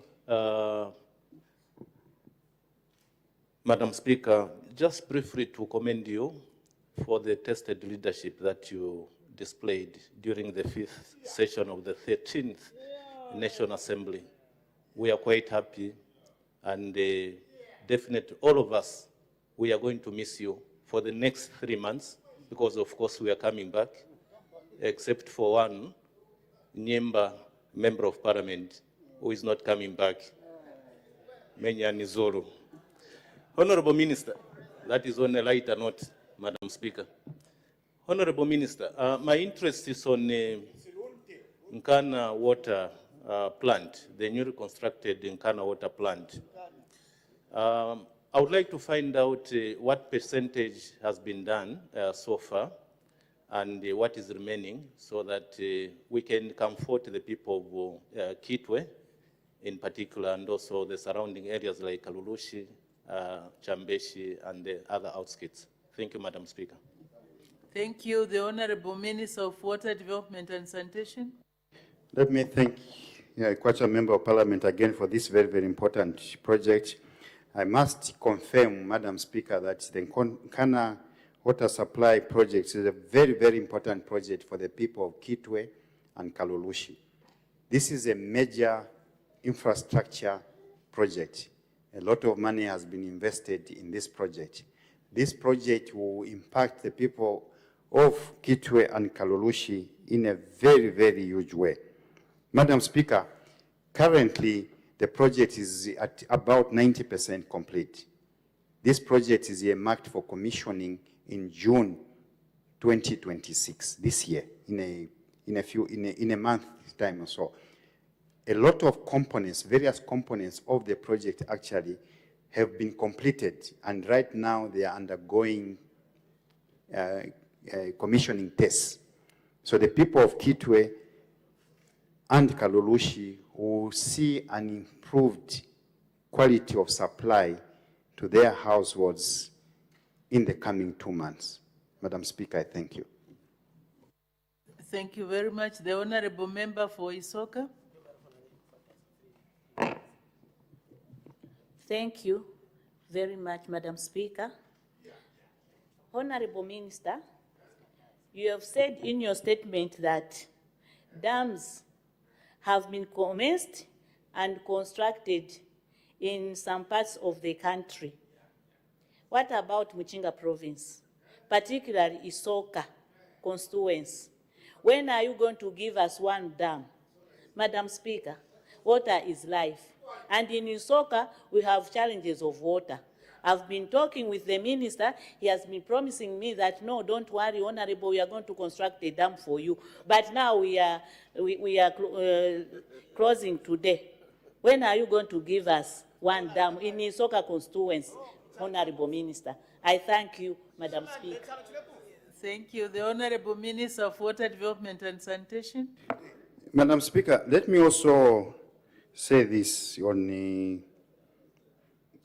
Madam Speaker, just briefly to commend you for the tested leadership that you displayed during the 5th session of the 13th National Assembly. We are quite happy, and definitely all of us, we are going to miss you for the next 3 months, because of course we are coming back, except for one member of Parliament who is not coming back, Menya Nizoro. Honorable Minister, that is on a lighter note, Madam Speaker. Honorable Minister, my interest is on Nkana Water Plant, the newly constructed Nkana Water Plant. I would like to find out what percentage has been done so far and what is remaining, so that we can comfort the people of Kitwe in particular, and also the surrounding areas like Kalulushi, Chambeshi, and the other outskirts. Thank you, Madam Speaker. Thank you. The Honorable Minister of Water, Development and Sanitation. Let me thank Kwacha Member of Parliament again for this very, very important project. I must confirm, Madam Speaker, that the Nkana Water Supply Project is a very, very important project for the people of Kitwe and Kalulushi. This is a major infrastructure project. A lot of money has been invested in this project. This project will impact the people of Kitwe and Kalulushi in a very, very huge way. Madam Speaker, currently the project is at about 90% complete. This project is earmarked for commissioning in June 2026, this year, in a month's time or so. A lot of components, various components of the project actually have been completed, and right now they are undergoing commissioning tests. So the people of Kitwe and Kalulushi will see an improved quality of supply to their households in the coming 2 months. Madam Speaker, I thank you. Thank you very much. The Honorable Member for Isoka. Thank you very much, Madam Speaker. Honorable Minister, you have said in your statement that dams have been commenced and constructed in some parts of the country. What about Muchinga province, particularly Isoka constituency? When are you going to give us one dam? Madam Speaker, water is life. And in Isoka, we have challenges of water. I've been talking with the minister. He has been promising me that, no, don't worry, Honorable, we are going to construct a dam for you. But now we are closing today. When are you going to give us one dam in Isoka constituency, Honorable Minister? I thank you, Madam Speaker. Thank you. The Honorable Minister of Water Development and Sanitation. Madam Speaker, let me also say this on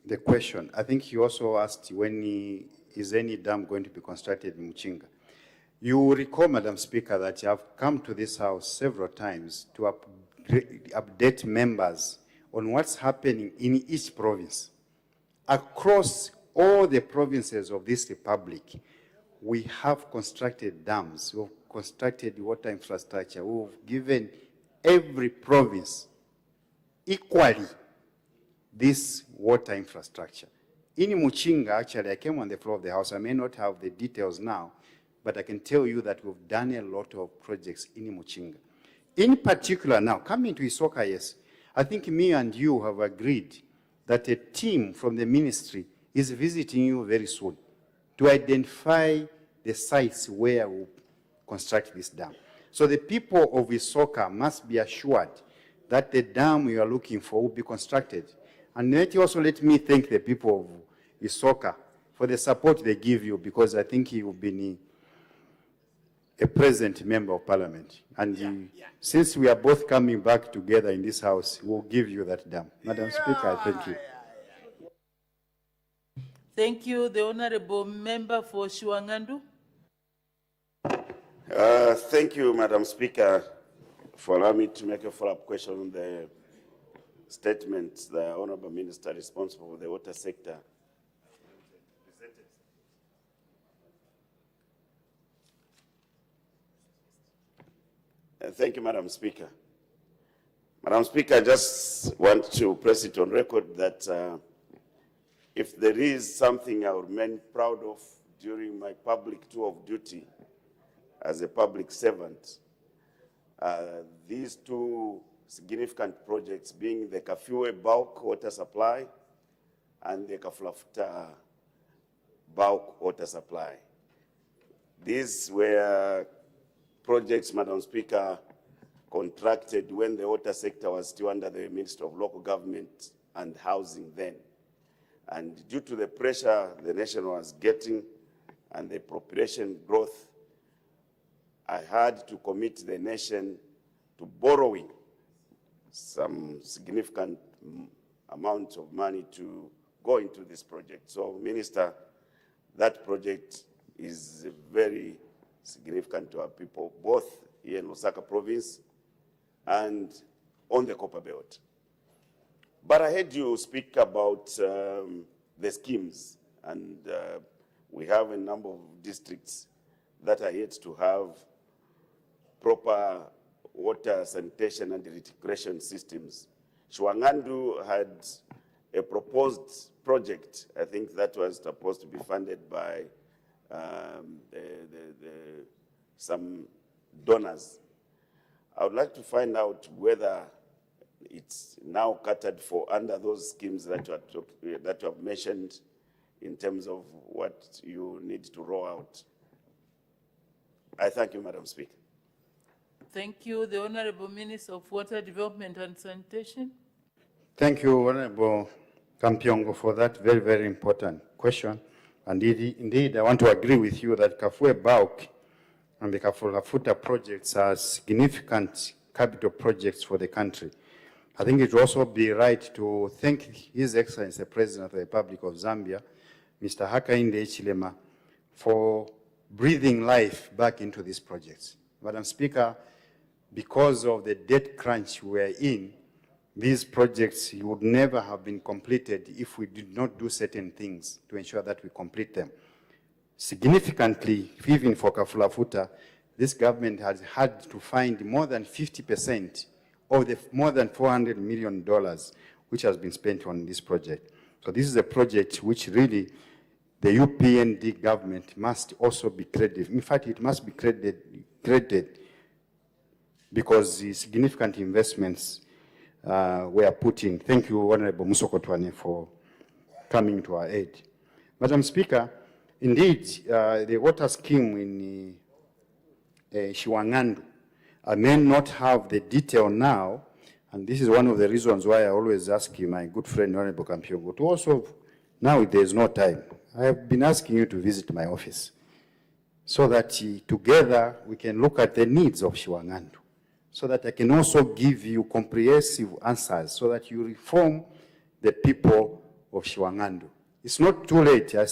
the question. I think you also asked when is any dam going to be constructed in Muchinga. You will recall, Madam Speaker, that you have come to this House several times to update members on what's happening in each province. Across all the provinces of this republic, we have constructed dams, we've constructed water infrastructure, we've given every province equally this water infrastructure. In Muchinga, actually, I came on the floor of the House. I may not have the details now, but I can tell you that we've done a lot of projects in Muchinga. In particular now, coming to Isoka, yes, I think me and you have agreed that a team from the ministry is visiting you very soon to identify the sites where we'll construct this dam. So the people of Isoka must be assured that the dam we are looking for will be constructed. And let me thank the people of Isoka for the support they give you, because I think you've been a present member of parliament. And since we are both coming back together in this House, we'll give you that dam. Madam Speaker, I thank you. Thank you. The Honorable Member for Shiwangandu. Thank you, Madam Speaker, for allowing me to make a follow-up question on the statements the Honorable Minister responsible for the water sector. Thank you, Madam Speaker. Madam Speaker, I just want to press it on record that if there is something I would remain proud of during my public tour of duty as a public servant, these two significant projects being the Kafue bulk water supply and the Kafulafuta bulk water supply. These were projects, Madam Speaker, contracted when the water sector was still under the Ministry of Local Government and Housing then. And due to the pressure the nation was getting and the population growth, I had to commit the nation to borrowing some significant amount of money to go into this project. So, Minister, that project is very significant to our people, both here in Lusaka province and on the Copper Belt. But I heard you speak about the schemes, and we have a number of districts that are yet to have proper water sanitation and reticulation systems. Shiwangandu had a proposed project, I think that was supposed to be funded by some donors. I would like to find out whether it's now catered for under those schemes that you have mentioned in terms of what you need to roll out. I thank you, Madam Speaker. Thank you. The Honorable Minister of Water Development and Sanitation. Thank you, Honorable Kampiongo, for that very, very important question. And indeed, I want to agree with you that Kafue bulk and the Kafulafuta projects are significant capital projects for the country. I think it would also be right to thank His Excellency, the President of the Republic of Zambia, Mr. Hakainde Hichilema, for breathing life back into these projects. Madam Speaker, because of the debt crunch we're in, these projects would never have been completed if we did not do certain things to ensure that we complete them. Significantly, even for Kafulafuta, this government has had to find more than 50% of the more than $400 million which has been spent on this project. So this is a project which really the UPND government must also be credited. In fact, it must be credited because the significant investments were put in. Thank you, Honorable Musokotwane, for coming to our aid. Madam Speaker, indeed, the water scheme in Shiwangandu, I may not have the detail now, and this is one of the reasons why I always ask you, my good friend, Honorable Kampiongo, to also, now there is no time. I have been asking you to visit my office so that together we can look at the needs of Shiwangandu, so that I can also give you comprehensive answers so that you reform the people of Shiwangandu. It's not too late. I'm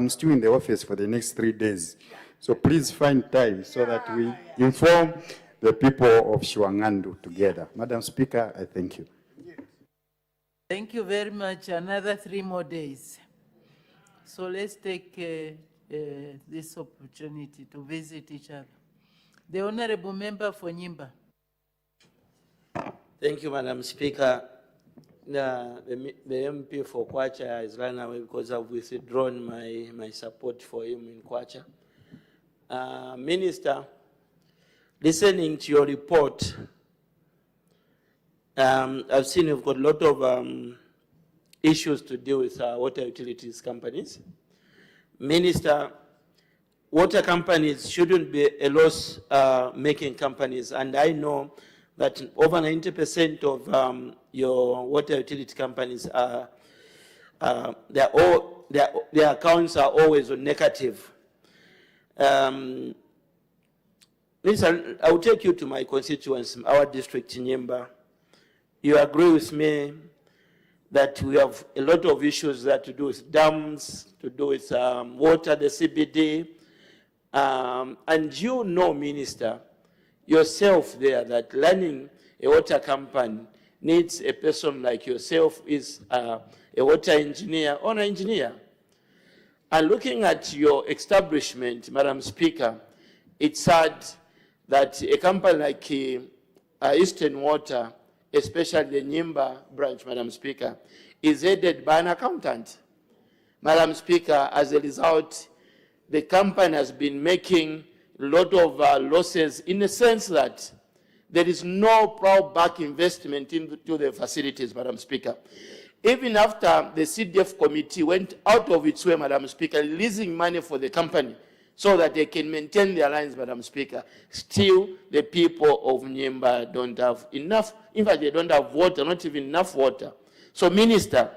still in the office for the next 3 days. So please find time so that we inform the people of Shiwangandu together. Madam Speaker, I thank you. Thank you very much. Another 3 more days. So let's take this opportunity to visit each other. The Honorable Member for Nyimba. Thank you, Madam Speaker. The MP for Kwacha has run away because I've withdrawn my support for him in Kwacha. Minister, listening to your report, I've seen you've got a lot of issues to deal with water utilities companies. Minister, water companies shouldn't be a loss-making companies, and I know that over 90% of your water utility companies their accounts are always on negative. Minister, I will take you to my constituency, our district in Nyimba. You agree with me that we have a lot of issues that to do with dams, to do with water, the CBD, and you know, Minister, yourself there, that running a water company needs a person like yourself, is a water engineer or an engineer. And looking at your establishment, Madam Speaker, it's sad that a company like Eastern Water, especially the Nyimba branch, Madam Speaker, is headed by an accountant. Madam Speaker, as a result, the company has been making a lot of losses, in the sense that there is no plowback investment into the facilities, Madam Speaker. Even after the CDF committee went out of its way, Madam Speaker, releasing money for the company so that they can maintain their lines, Madam Speaker, still the people of Nyimba don't have enough. In fact, they don't have water, not even enough water. So, Minister,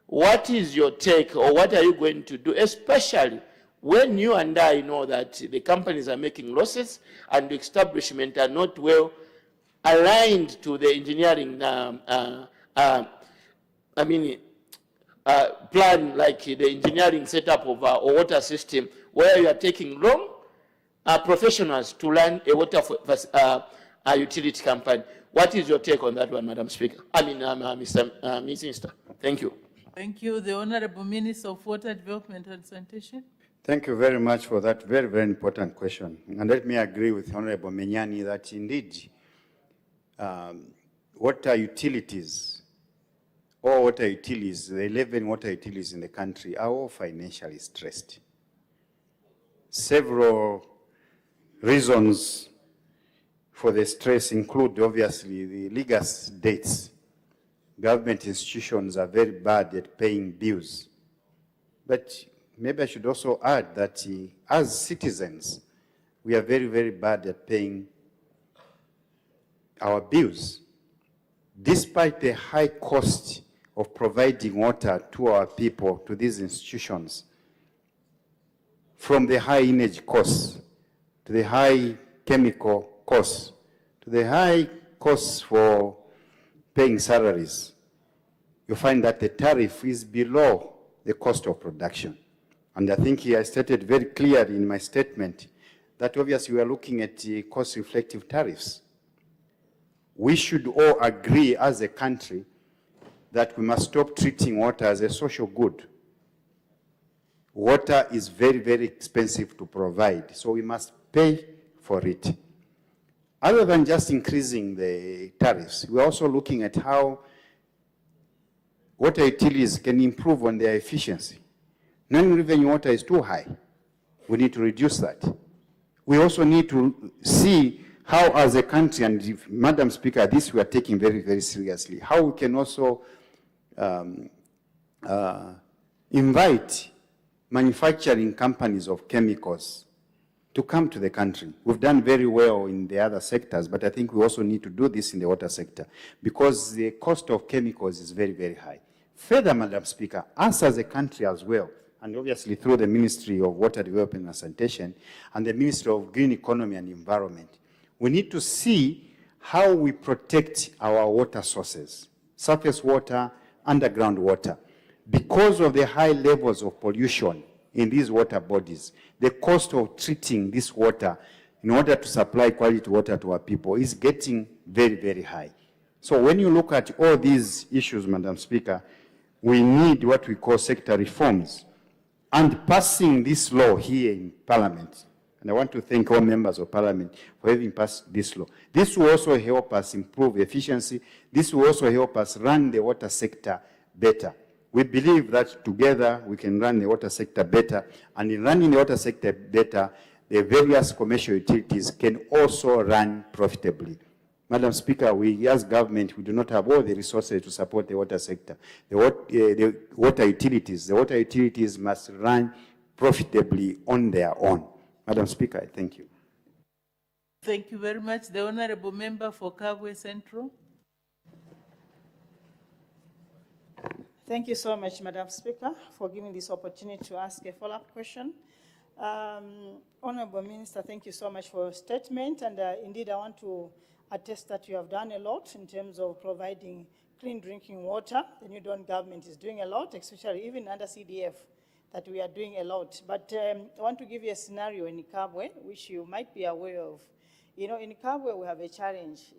what is your take, or what are you going to do, especially when you and I know that the companies are making losses and the establishment are not well aligned to the engineering plan, like the engineering setup of a water system, where you are taking long professionals to run a water utility company. What is your take on that one, Madam Speaker? Mr. Minister. Thank you. Thank you. The Honorable Minister of Water Development and Sanitation. Thank you very much for that very, very important question. And let me agree with Honorable Menyani that indeed water utilities, all water utilities, the 11 water utilities in the country are all financially stressed. Several reasons for the stress include, obviously, the legacy debts. Government institutions are very bad at paying bills. But maybe I should also add that as citizens, we are very, very bad at paying our bills. Despite the high cost of providing water to our people, to these institutions, from the high energy costs, to the high chemical costs, to the high costs for paying salaries, you find that the tariff is below the cost of production. And I think I stated very clearly in my statement that obviously we are looking at the cost-reflective tariffs. We should all agree as a country that we must stop treating water as a social good. Water is very, very expensive to provide, so we must pay for it. Other than just increasing the tariffs, we're also looking at how water utilities can improve on their efficiency. Non-revenue water is too high. We need to reduce that. We also need to see how, as a country, and if, Madam Speaker, this we are taking very, very seriously, how we can also invite manufacturing companies of chemicals to come to the country. We've done very well in the other sectors, but I think we also need to do this in the water sector because the cost of chemicals is very, very high. Further, Madam Speaker, us as a country as well, and obviously through the Ministry of Water Development and Sanitation and the Ministry of Green Economy and Environment, we need to see how we protect our water sources, surface water, underground water. Because of the high levels of pollution in these water bodies, the cost of treating this water in order to supply quality water to our people is getting very, very high. So when you look at all these issues, Madam Speaker, we need what we call sector reforms. And passing this law here in Parliament, and I want to thank all members of Parliament for having passed this law. This will also help us improve efficiency. This will also help us run the water sector better. We believe that together we can run the water sector better, and in running the water sector better, the various commercial utilities can also run profitably. Madam Speaker, we as government, we do not have all the resources to support the water sector. The water utilities must run profitably on their own. Madam Speaker, I thank you. Thank you very much. The Honourable Member for Kabwe Central. Thank you so much, Madam Speaker, for giving this opportunity to ask a follow-up question. Honourable Minister, thank you so much for your statement, and indeed I want to attest that you have done a lot in terms of providing clean drinking water. The New Dawn government is doing a lot, especially even under CDF, that we are doing a lot. But I want to give you a scenario in Kabwe, which you might be aware of. You know, in Kabwe, we have a challenge.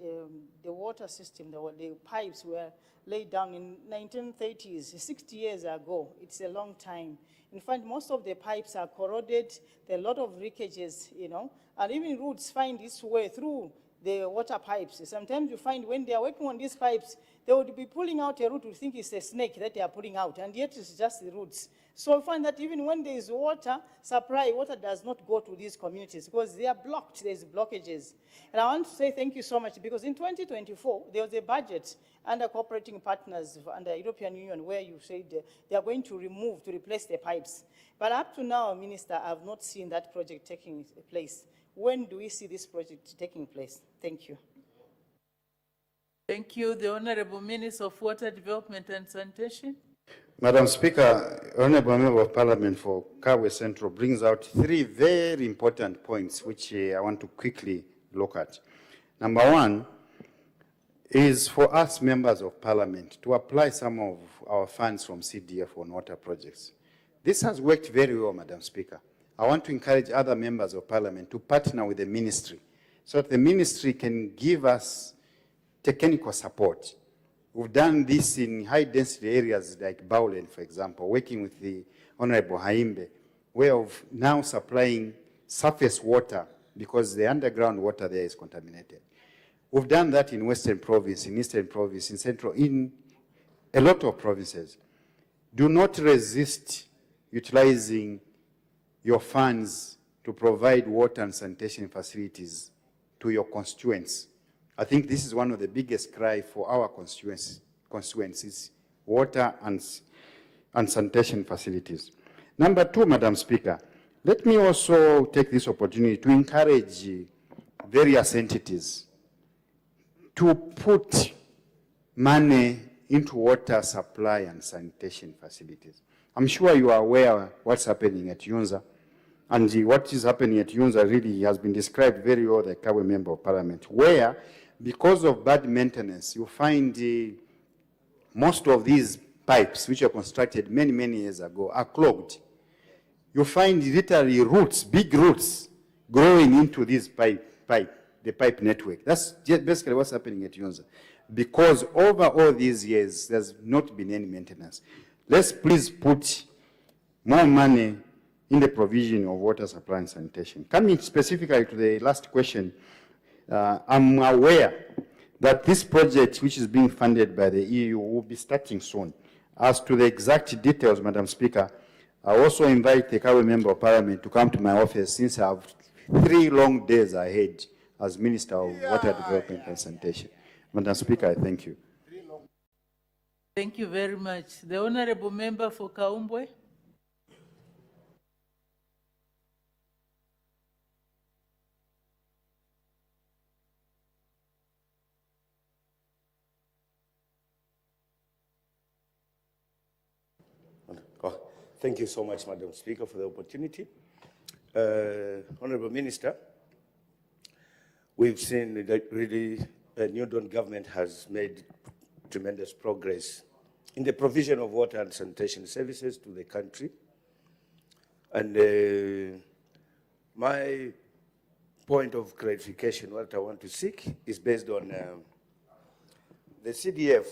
The water system, the pipes were laid down in 1930s, 60 years ago. It's a long time. In fact, most of the pipes are corroded. There are a lot of leakages, you know, and even roots find its way through the water pipes. Sometimes you find when they are working on these pipes, they would be pulling out a root, you think it's a snake that they are pulling out, and yet it's just the roots. So we find that even when there is water supply, water does not go to these communities because they are blocked, there's blockages. And I want to say thank you so much because in 2024, there was a budget under cooperating partners under European Union where you said they are going to replace the pipes. But up to now, Minister, I have not seen that project taking place. When do we see this project taking place? Thank you. Thank you. The Honourable Minister of Water Development and Sanitation. Madam Speaker, Honourable Member of Parliament for Kabwe Central brings out three very important points which I want to quickly look at. Number one is for us members of Parliament to apply some of our funds from CDF on water projects. This has worked very well, Madam Speaker. I want to encourage other members of Parliament to partner with the ministry so that the ministry can give us technical support. We've done this in high-density areas like Baulen, for example, working with the Honourable Haimbe, where of now supplying surface water because the underground water there is contaminated. We've done that in Western Province, in Eastern Province, in Central, in a lot of provinces. Do not resist utilizing your funds to provide water and sanitation facilities to your constituents. I think this is one of the biggest cry for our constituencies, water and sanitation facilities. Number two, Madam Speaker, let me also take this opportunity to encourage various entities to put money into water supply and sanitation facilities. I'm sure you are aware what's happening at Yunza. And what is happening at Yunza really has been described very well by the Kabwe Member of Parliament, where because of bad maintenance, you find most of these pipes, which were constructed many, many years ago, are clogged. You find literally roots, big roots, growing into this the pipe network. That's basically what's happening at Yunza. Because over all these years, there's not been any maintenance. Let's please put more money in the provision of water supply and sanitation. Coming specifically to the last question, I'm aware that this project, which is being funded by the EU, will be starting soon. As to the exact details, Madam Speaker, I also invite the current Member of Parliament to come to my office since I have 3 long days ahead as Minister of Water Development and Sanitation. Madam Speaker, I thank you. Thank you very much. The Honorable Member for Kaumbwe. Thank you so much, Madam Speaker, for the opportunity. Honorable Minister, we've seen that really the New Dawn government has made tremendous progress in the provision of water and sanitation services to the country. And my point of clarification, what I want to seek, is based on the CDF.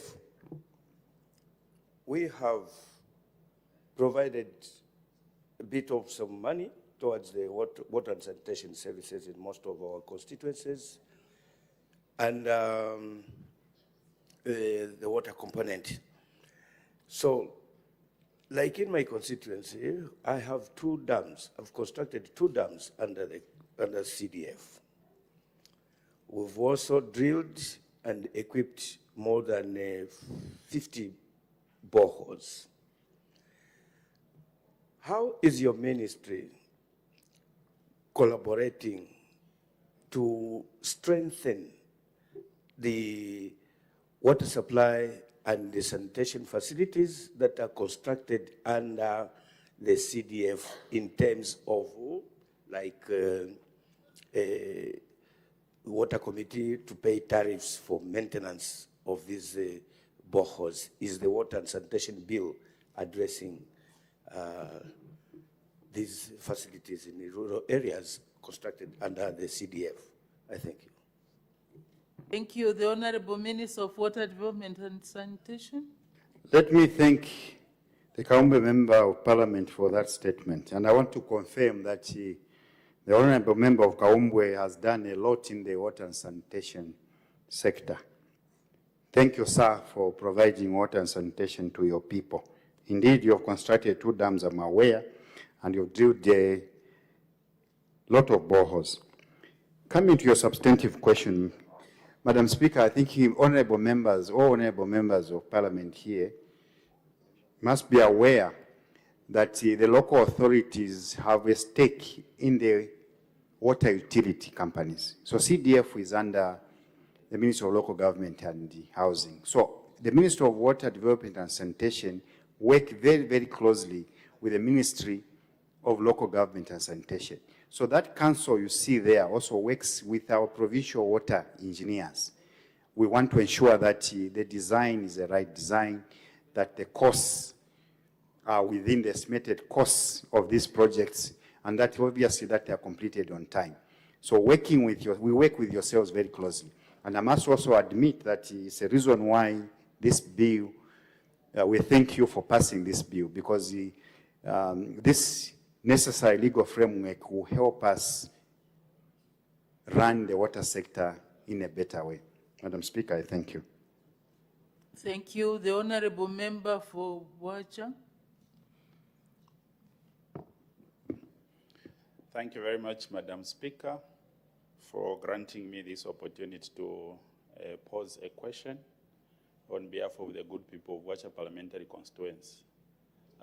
We have provided a bit of some money towards the water and sanitation services in most of our constituencies, and the water component. So, like in my constituency, I have 2 dams. I've constructed 2 dams under CDF. We've also drilled and equipped more than 50 boreholes. How is your ministry collaborating to strengthen the water supply and the sanitation facilities that are constructed under the CDF in terms of like water committee to pay tariffs for maintenance of these boreholes? Is the water and sanitation bill addressing these facilities in the rural areas constructed under the CDF? I thank you. Thank you. The Honorable Minister of Water Development and Sanitation. Let me thank the Kaumbe Member of Parliament for that statement. And I want to confirm that the Honorable Member of Kaumbwe has done a lot in the water and sanitation sector. Thank you, sir, for providing water and sanitation to your people. Indeed, you have constructed 2 dams, I'm aware, and you've drilled a lot of boreholes. Coming to your substantive question, Madam Speaker, I think honorable members, all honorable members of Parliament here must be aware that the local authorities have a stake in the water utility companies. So CDF is under the Ministry of Local Government and Housing. So the Ministry of Water Development and Sanitation work very, very closely with the Ministry of Local Government and Sanitation. So that council you see there also works with our provincial water engineers. We want to ensure that the design is the right design, that the costs are within the estimated costs of these projects, and that obviously that they are completed on time. So working with we work with yourselves very closely. And I must also admit that it's a reason why this bill, we thank you for passing this bill, because this necessary legal framework will help us run the water sector in a better way. Madam Speaker, I thank you. Thank you. The Honorable Member for Wacha. Thank you very much, Madam Speaker, for granting me this opportunity to pose a question on behalf of the good people of Wacha Parliamentary Constituency.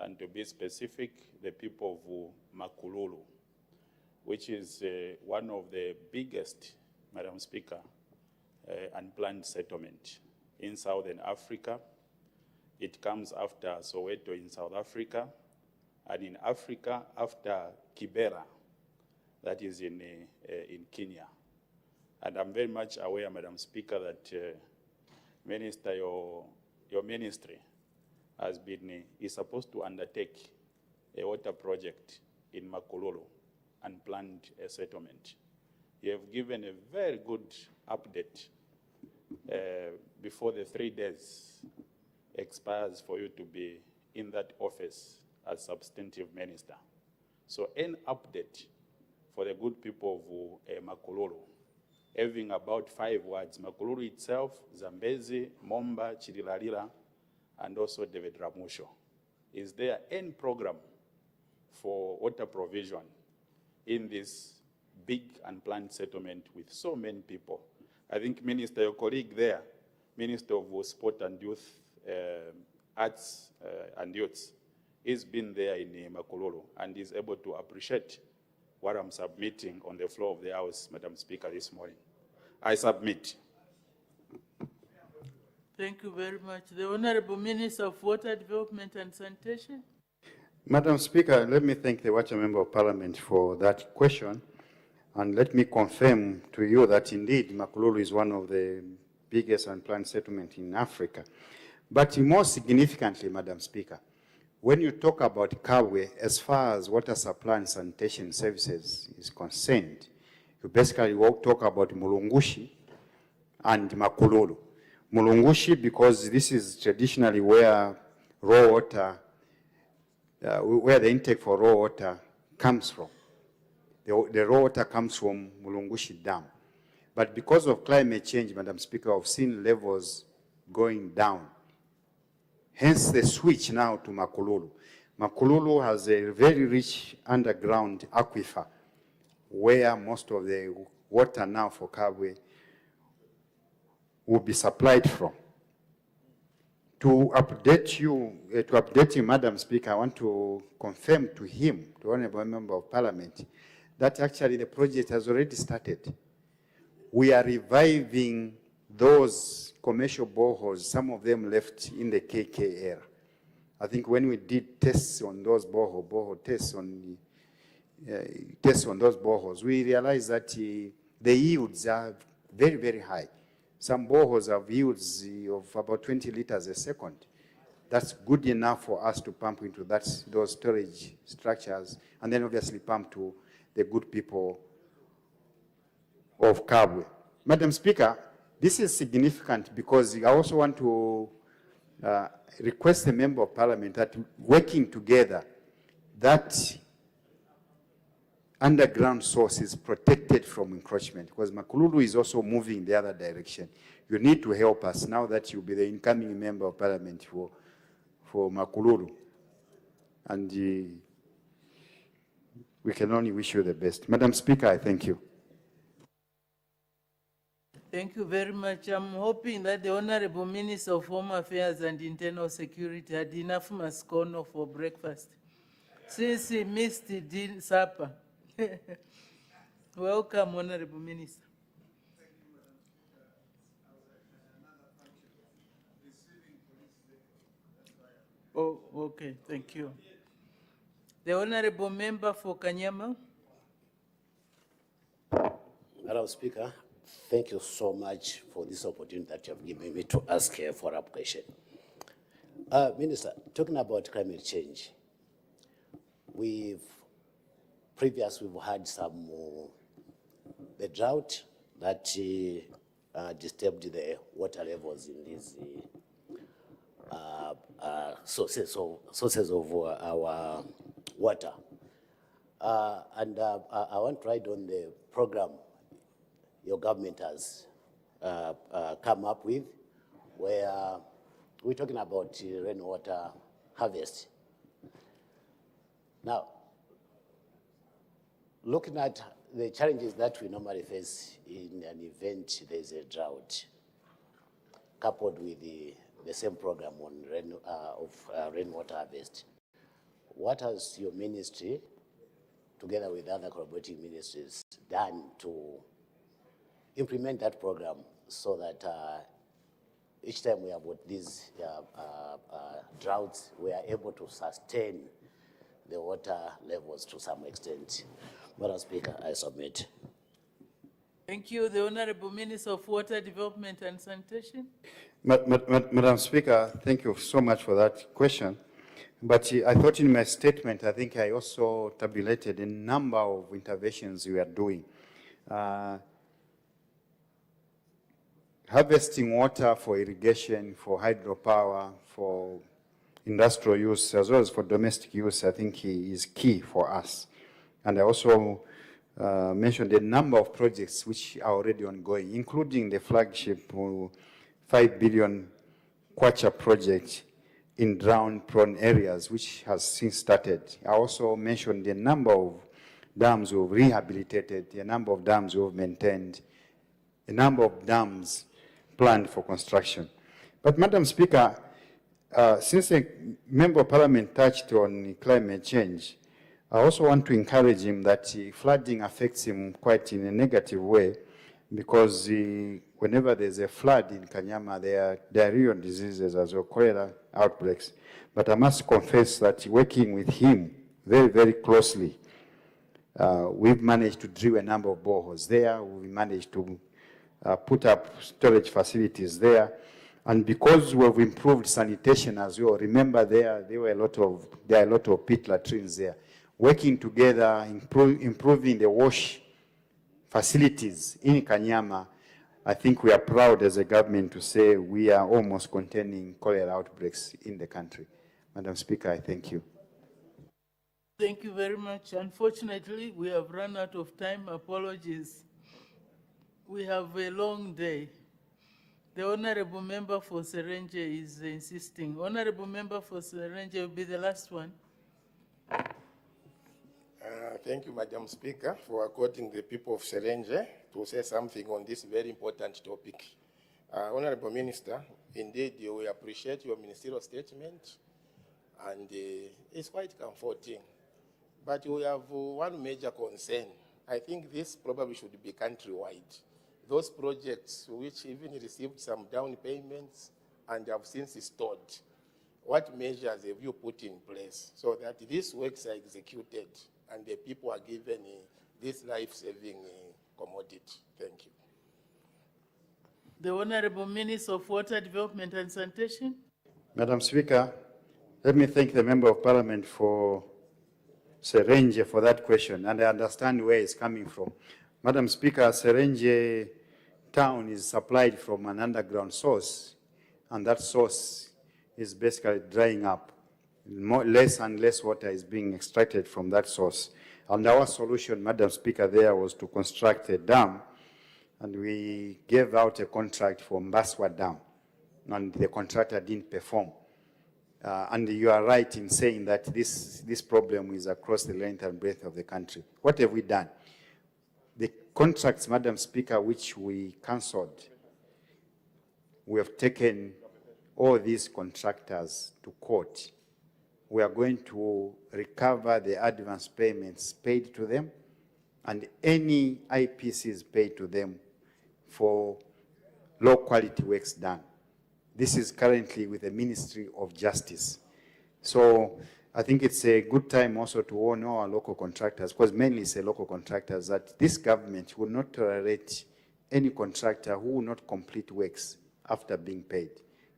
And to be specific, the people of Makululu, which is one of the biggest, Madam Speaker, unplanned settlement in Southern Africa. It comes after Soweto in South Africa, and in Africa after Kibera, that is in Kenya. And I'm very much aware, Madam Speaker, that Minister, your ministry is supposed to undertake a water project in Makululu and planned a settlement. You have given a very good update before the 3 days expires for you to be in that office as substantive minister. So an update for the good people of Makululu, having about 5 words: Makululu itself, Zambezi, Momba, Chirilalila, and also David Ramusho. Is there any program for water provision in this big unplanned settlement with so many people. I think Minister, your colleague there, Minister of Sport and Youth, Arts and Youths, he's been there in Makululu and is able to appreciate what I'm submitting on the floor of the House, Madam Speaker, this morning. I submit. Thank you very much. The Honorable Minister of Water Development and Sanitation. Madam Speaker, let me thank the Water Member of Parliament for that question. And let me confirm to you that indeed Makululu is one of the biggest unplanned settlements in Africa. But more significantly, Madam Speaker, when you talk about Kabwe, as far as water supply and sanitation services is concerned, you basically talk about Mulungushi and Makululu. Mulungushi, because this is traditionally where raw water, where the intake for raw water comes from. The raw water comes from Mulungushi Dam. But because of climate change, Madam Speaker, I've seen levels going down. Hence the switch now to Makululu. Makululu has a very rich underground aquifer where most of the water now for Kabwe will be supplied from. To update you, Madam Speaker, I want to confirm to him, the Honourable Member of Parliament, that actually the project has already started. We are reviving those commercial boreholes, some of them left in the KK era. I think when we did tests on those borehole tests on those boreholes, we realized that the yields are very, very high. Some boreholes have yields of about 20 liters a second. That's good enough for us to pump into those storage structures, and then obviously pump to the good people of Kabwe. Madam Speaker, this is significant because I also want to request the Member of Parliament that working together, that underground source is protected from encroachment, because Makululu is also moving the other direction. You need to help us now that you'll be the incoming Member of Parliament for Makululu. And we can only wish you the best. Madam Speaker, I thank you. Thank you very much. I'm hoping that the Honorable Minister of Home Affairs and Internal Security had enough mascono for breakfast, since he missed the supper. Welcome, Honorable Minister. Oh, okay, thank you. The Honorable Member for Kanyama. Madam Speaker, thank you so much for this opportunity that you have given me to ask a follow-up question. Minister, talking about climate change, we've had some the drought that disturbed the water levels in these sources of our water. And I want to ride on the program your government has come up with, where we're talking about rainwater harvest. Now, looking at the challenges that we normally face in an event there's a drought, coupled with the same program on rainwater harvest, what has your ministry, together with other collaborating ministries, done to implement that program so that each time we have these droughts, we are able to sustain the water levels to some extent? Madam Speaker, I submit. Thank you. The Honorable Minister of Water Development and Sanitation. Madam Speaker, thank you so much for that question. But I thought in my statement, I think I also tabulated a number of interventions we are doing. Harvesting water for irrigation, for hydropower, for industrial use, as well as for domestic use, I think is key for us. And I also mentioned a number of projects which are already ongoing, including the flagship 5 billion Kwacha project in drought-prone areas, which has since started. I also mentioned the number of dams we've rehabilitated, the number of dams we've maintained, the number of dams planned for construction. But, Madam Speaker, since a Member of Parliament touched on climate change, I also want to encourage him that flooding affects him quite in a negative way, because whenever there's a flood in Kanyama, there are diarrheal diseases as well, cholera outbreaks. But I must confess that working with him very, very closely, we've managed to drill a number of boreholes there. We managed to put up storage facilities there. And because we've improved sanitation as well, remember there are a lot of pit latrines there. Working together, improving the wash facilities in Kanyama, I think we are proud as a government to say we are almost containing cholera outbreaks in the country. Madam Speaker, I thank you. Thank you very much. Unfortunately, we have run out of time. Apologies. We have a long day. The Honorable Member for Serenge is insisting. Honorable Member for Serenge will be the last one. Thank you, Madam Speaker, for according the people of Serenge to say something on this very important topic. Honorable Minister, indeed, we appreciate your ministerial statement, and it's quite comforting. But we have one major concern. I think this probably should be countrywide. Those projects which even received some down payments and have since stored, what measures have you put in place so that these works are executed and the people are given this life-saving commodity? Thank you. The Honorable Minister of Water Development and Sanitation. Madam Speaker, let me thank the Member of Parliament for Serenge for that question, and I understand where it's coming from. Madam Speaker, Serenge town is supplied from an underground source, and that source is basically drying up. Less and less water is being extracted from that source. And our solution, Madam Speaker, there was to construct a dam, and we gave out a contract for Mbaswa Dam, and the contractor didn't perform. And you are right in saying that this problem is across the length and breadth of the country. What have we done? The contracts, Madam Speaker, which we cancelled, we have taken all these contractors to court. We are going to recover the advance payments paid to them and any IPCs paid to them for low quality works done. This is currently with the Ministry of Justice. So I think it's a good time also to honor our local contractors, because mainly it's a local contractors, that this government will not tolerate any contractor who will not complete works after being paid.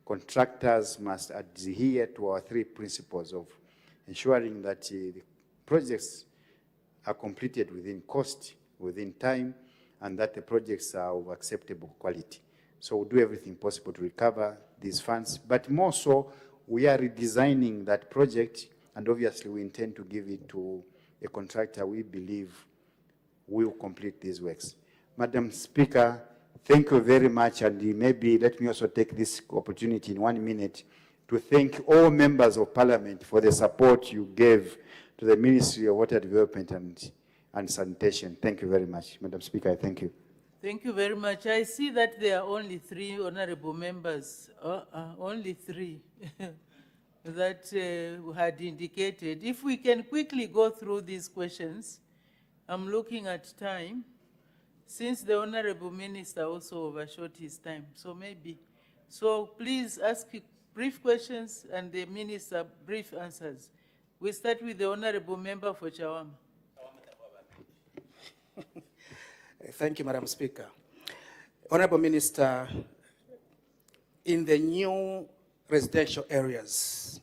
Contractors must adhere to our three principles of ensuring that the projects are completed within cost, within time, and that the projects are of acceptable quality. So we'll do everything possible to recover these funds. But more so, we are redesigning that project, and obviously we intend to give it to a contractor we believe will complete these works. Madam Speaker, thank you very much, and maybe let me also take this opportunity in 1 minute to thank all members of Parliament for the support you gave to the Ministry of Water Development and Sanitation. Thank you very much. Madam Speaker, I thank you. Thank you very much. I see that there are only 3 honorable members, only 3 that had indicated. If we can quickly go through these questions, I'm looking at time, since the Honorable Minister also overshot his time, so maybe. So please ask brief questions and the Minister brief answers. We start with the Honorable Member for Chawama. Thank you, Madam Speaker. Honorable Minister, in the new residential areas,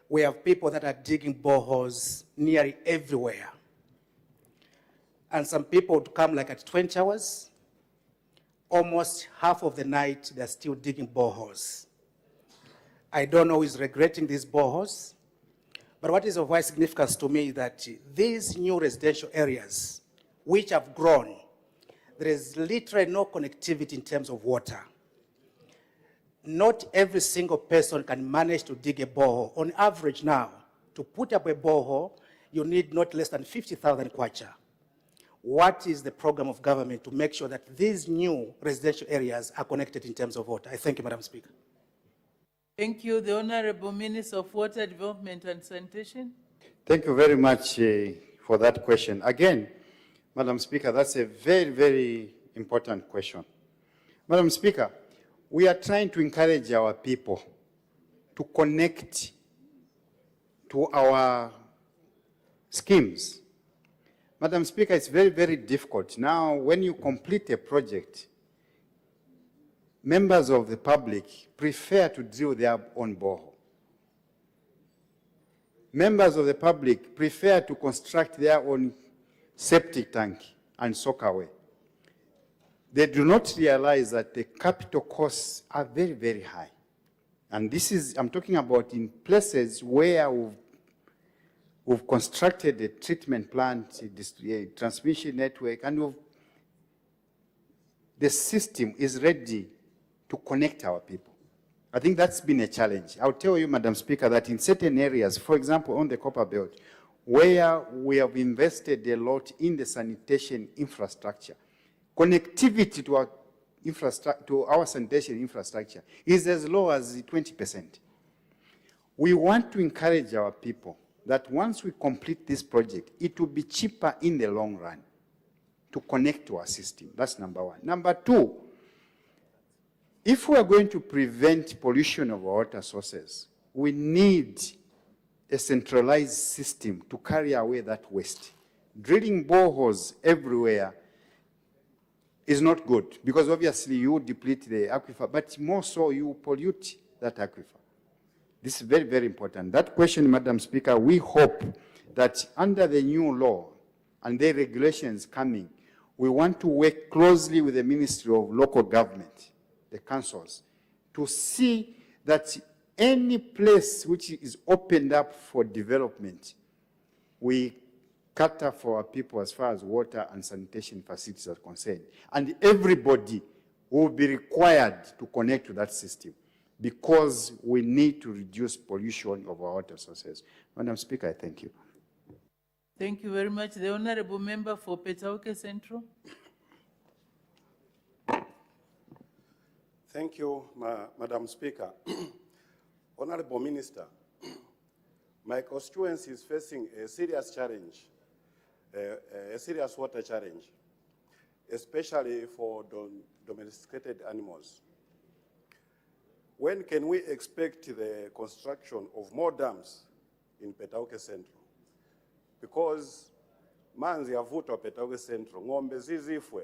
we have people that are digging boreholes nearly everywhere. And some people would come like at 20 hours, almost half of the night, they're still digging boreholes. I don't know who is regretting these boreholes, but what is of high significance to me is that these new residential areas, which have grown, there is literally no connectivity in terms of water. not every single person can manage to dig a borehole. On average now, to put up a borehole, you need not less than 50,000 kwacha. What is the program of government to make sure that these new residential areas are connected in terms of water? I thank you, Madam Speaker. Thank you. The Honorable Minister of Water Development and Sanitation. Thank you very much for that question. Again, Madam Speaker, that's a very, very important question. Madam Speaker, we are trying to encourage our people to connect to our schemes. Madam Speaker, it's very, very difficult. Now, when you complete a project, members of the public prefer to drill their own borehole. Members of the public prefer to construct their own septic tank and soak away. They do not realize that the capital costs are very, very high. And this is, I'm talking about in places where we've constructed a treatment plant, a transmission network, and the system is ready to connect our people. I think that's been a challenge. I'll tell you, Madam Speaker, that in certain areas, for example, on the Copper Belt, where we have invested a lot in the sanitation infrastructure, connectivity to our sanitation infrastructure is as low as 20%. We want to encourage our people that once we complete this project, it will be cheaper in the long run to connect to our system. That's number one. Number two, if we are going to prevent pollution of our water sources, we need a centralized system to carry away that waste. Drilling boreholes everywhere is not good, because obviously you deplete the aquifer, but more so you pollute that aquifer. This is very, very important. That question, Madam Speaker, we hope that under the new law and the regulations coming, we want to work closely with the Ministry of Local Government, the councils, to see that any place which is opened up for development, we cater for our people as far as water and sanitation facilities are concerned. And everybody will be required to connect to that system, because we need to reduce pollution of our water sources. Madam Speaker, I thank you. Thank you very much. The Honorable Member for Petauke Central. Thank you, Madam Speaker. Honorable Minister, my constituency is facing a serious challenge, a serious water challenge, especially for domesticated animals. When can we expect the construction of more dams in Petauke Central? Because manzi yavuta Petauke Central, ng'ombe zizifwe,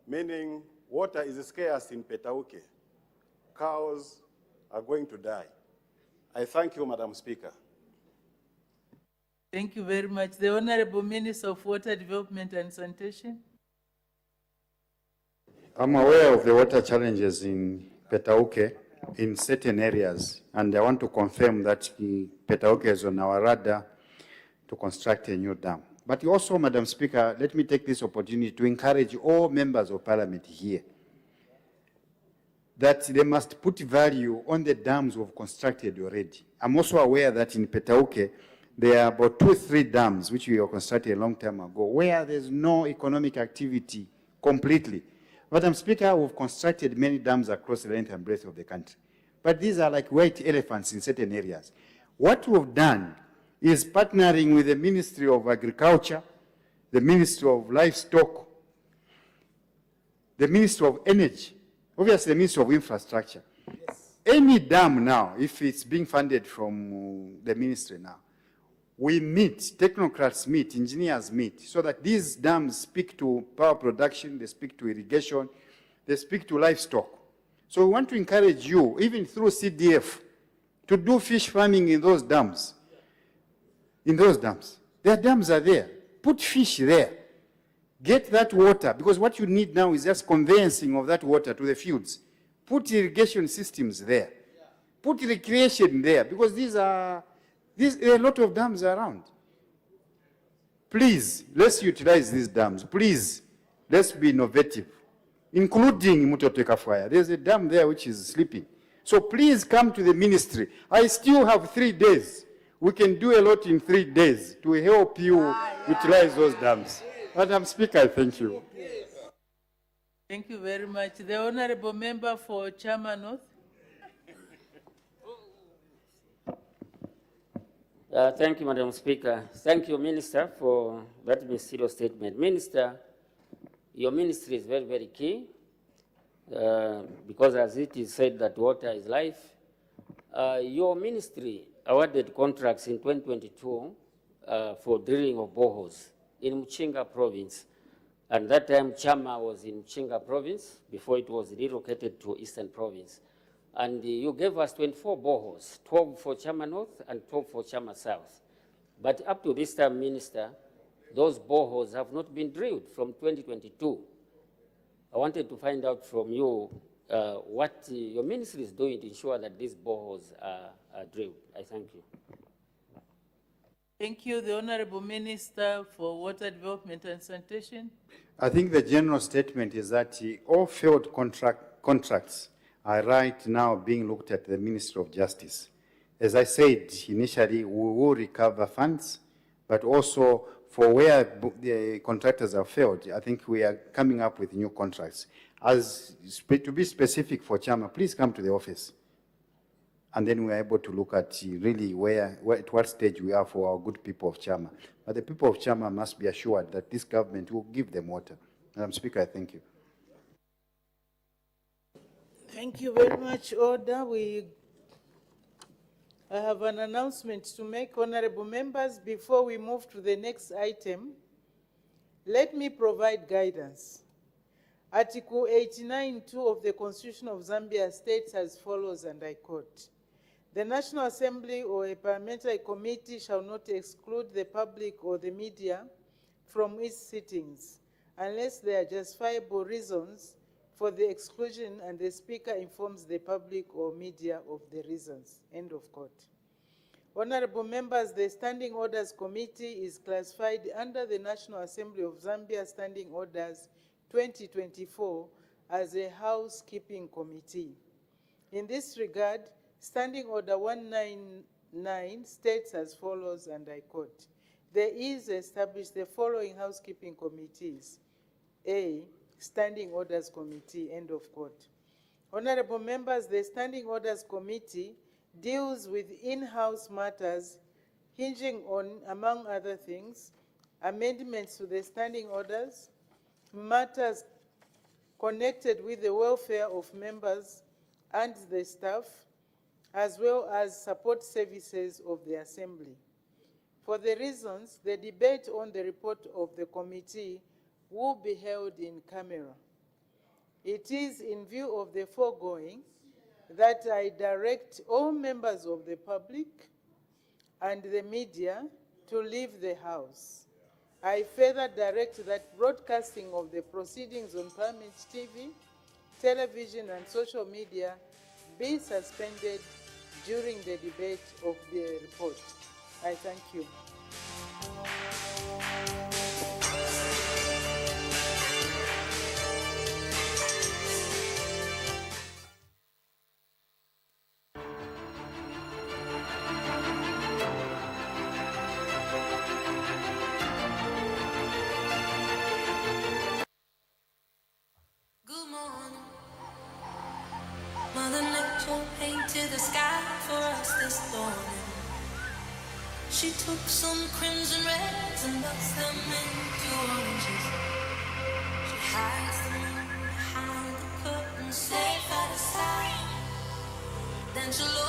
meaning water is scarce in Petauke. Cows are going to die. I thank you, Madam Speaker. Thank you very much. The Honorable Minister of Water Development and Sanitation. I'm aware of the water challenges in Petauke in certain areas, and I want to confirm that Petauke is on our radar to construct a new dam. But also, Madam Speaker, let me take this opportunity to encourage all members of Parliament here that they must put value on the dams we've constructed already. I'm also aware that in Petauke, there are about 2 or 3 dams which we have constructed a long time ago, where there's no economic activity completely. Madam Speaker, we've constructed many dams across the length and breadth of the country. But these are like white elephants in certain areas. What we've done is partnering with the Ministry of Agriculture, the Ministry of Livestock, the Ministry of Energy, obviously the Ministry of Infrastructure. Yes. Any dam now, if it's being funded from the ministry now, we meet, technocrats meet, engineers meet, so that these dams speak to power production, they speak to irrigation, they speak to livestock. So we want to encourage you, even through CDF, to do fish farming in those dams. In those dams. Their dams are there. Put fish there. Get that water, because what you need now is just conveying of that water to the fields. Put irrigation systems there. Put recreation there, because there are a lot of dams around. Please, let's utilize these dams. Please, let's be innovative. including Mutoteka Fire. There's a dam there which is sleeping. So please come to the ministry. I still have 3 days. We can do a lot in 3 days to help you utilize those dams. Madam Speaker, I thank you. Thank you very much. The Honorable Member for Chama North. Thank you, Madam Speaker. Thank you, Minister, for that ministerial statement. Minister, your ministry is very, very key because as it is said that water is life. Your ministry awarded contracts in 2022 for drilling of boreholes in Mchinga province. And that time, Chama was in Mchinga province before it was relocated to Eastern province. And you gave us 24 boreholes, 12 for Chama North and 12 for Chama South. But up to this time, Minister, those boreholes have not been drilled from 2022. I wanted to find out from you what your ministry is doing to ensure that these boreholes are drilled. I thank you. Thank you. The Honorable Minister for Water Development and Sanitation. I think the general statement is that all failed contracts are right now being looked at the Ministry of Justice. As I said initially, we will recover funds, but also for where the contractors have failed, I think we are coming up with new contracts. To be specific for Chama, please come to the office. And then we are able to look at really at what stage we are for our good people of Chama. But the people of Chama must be assured that this government will give them water. Madam Speaker, I thank you. Thank you very much. Order. I have an announcement to make, honorable members, before we move to the next item. Let me provide guidance. Article 89(2) of the Constitution of Zambia states as follows, and I quote, "The National Assembly or a parliamentary committee shall not exclude the public or the media from its sittings unless there are justifiable reasons for the exclusion and the Speaker informs the public or media of the reasons." End of quote. Honorable members, the Standing Orders Committee is classified under the National Assembly of Zambia Standing Orders 2024 as a housekeeping committee. In this regard, Standing Order 199 states as follows, and I quote, "There is established the following housekeeping committees. A, Standing Orders Committee," end of quote. Honorable members, the Standing Orders Committee deals with in-house matters hinging on, among other things, amendments to the standing orders, matters connected with the welfare of members and the staff, as well as support services of the Assembly. For the reasons, the debate on the report of the committee will be held in camera. It is in view of the foregoing that I direct all members of the public and the media to leave the House. I further direct that broadcasting of the proceedings on Parliament TV, television, and social media be suspended during the debate of the report. I thank you. Good morning. Mother Nature painted the sky for us this morning. She took some crimson reds and busts them into oranges. She hides the moon behind the curtain, safe out of sight. Then she looks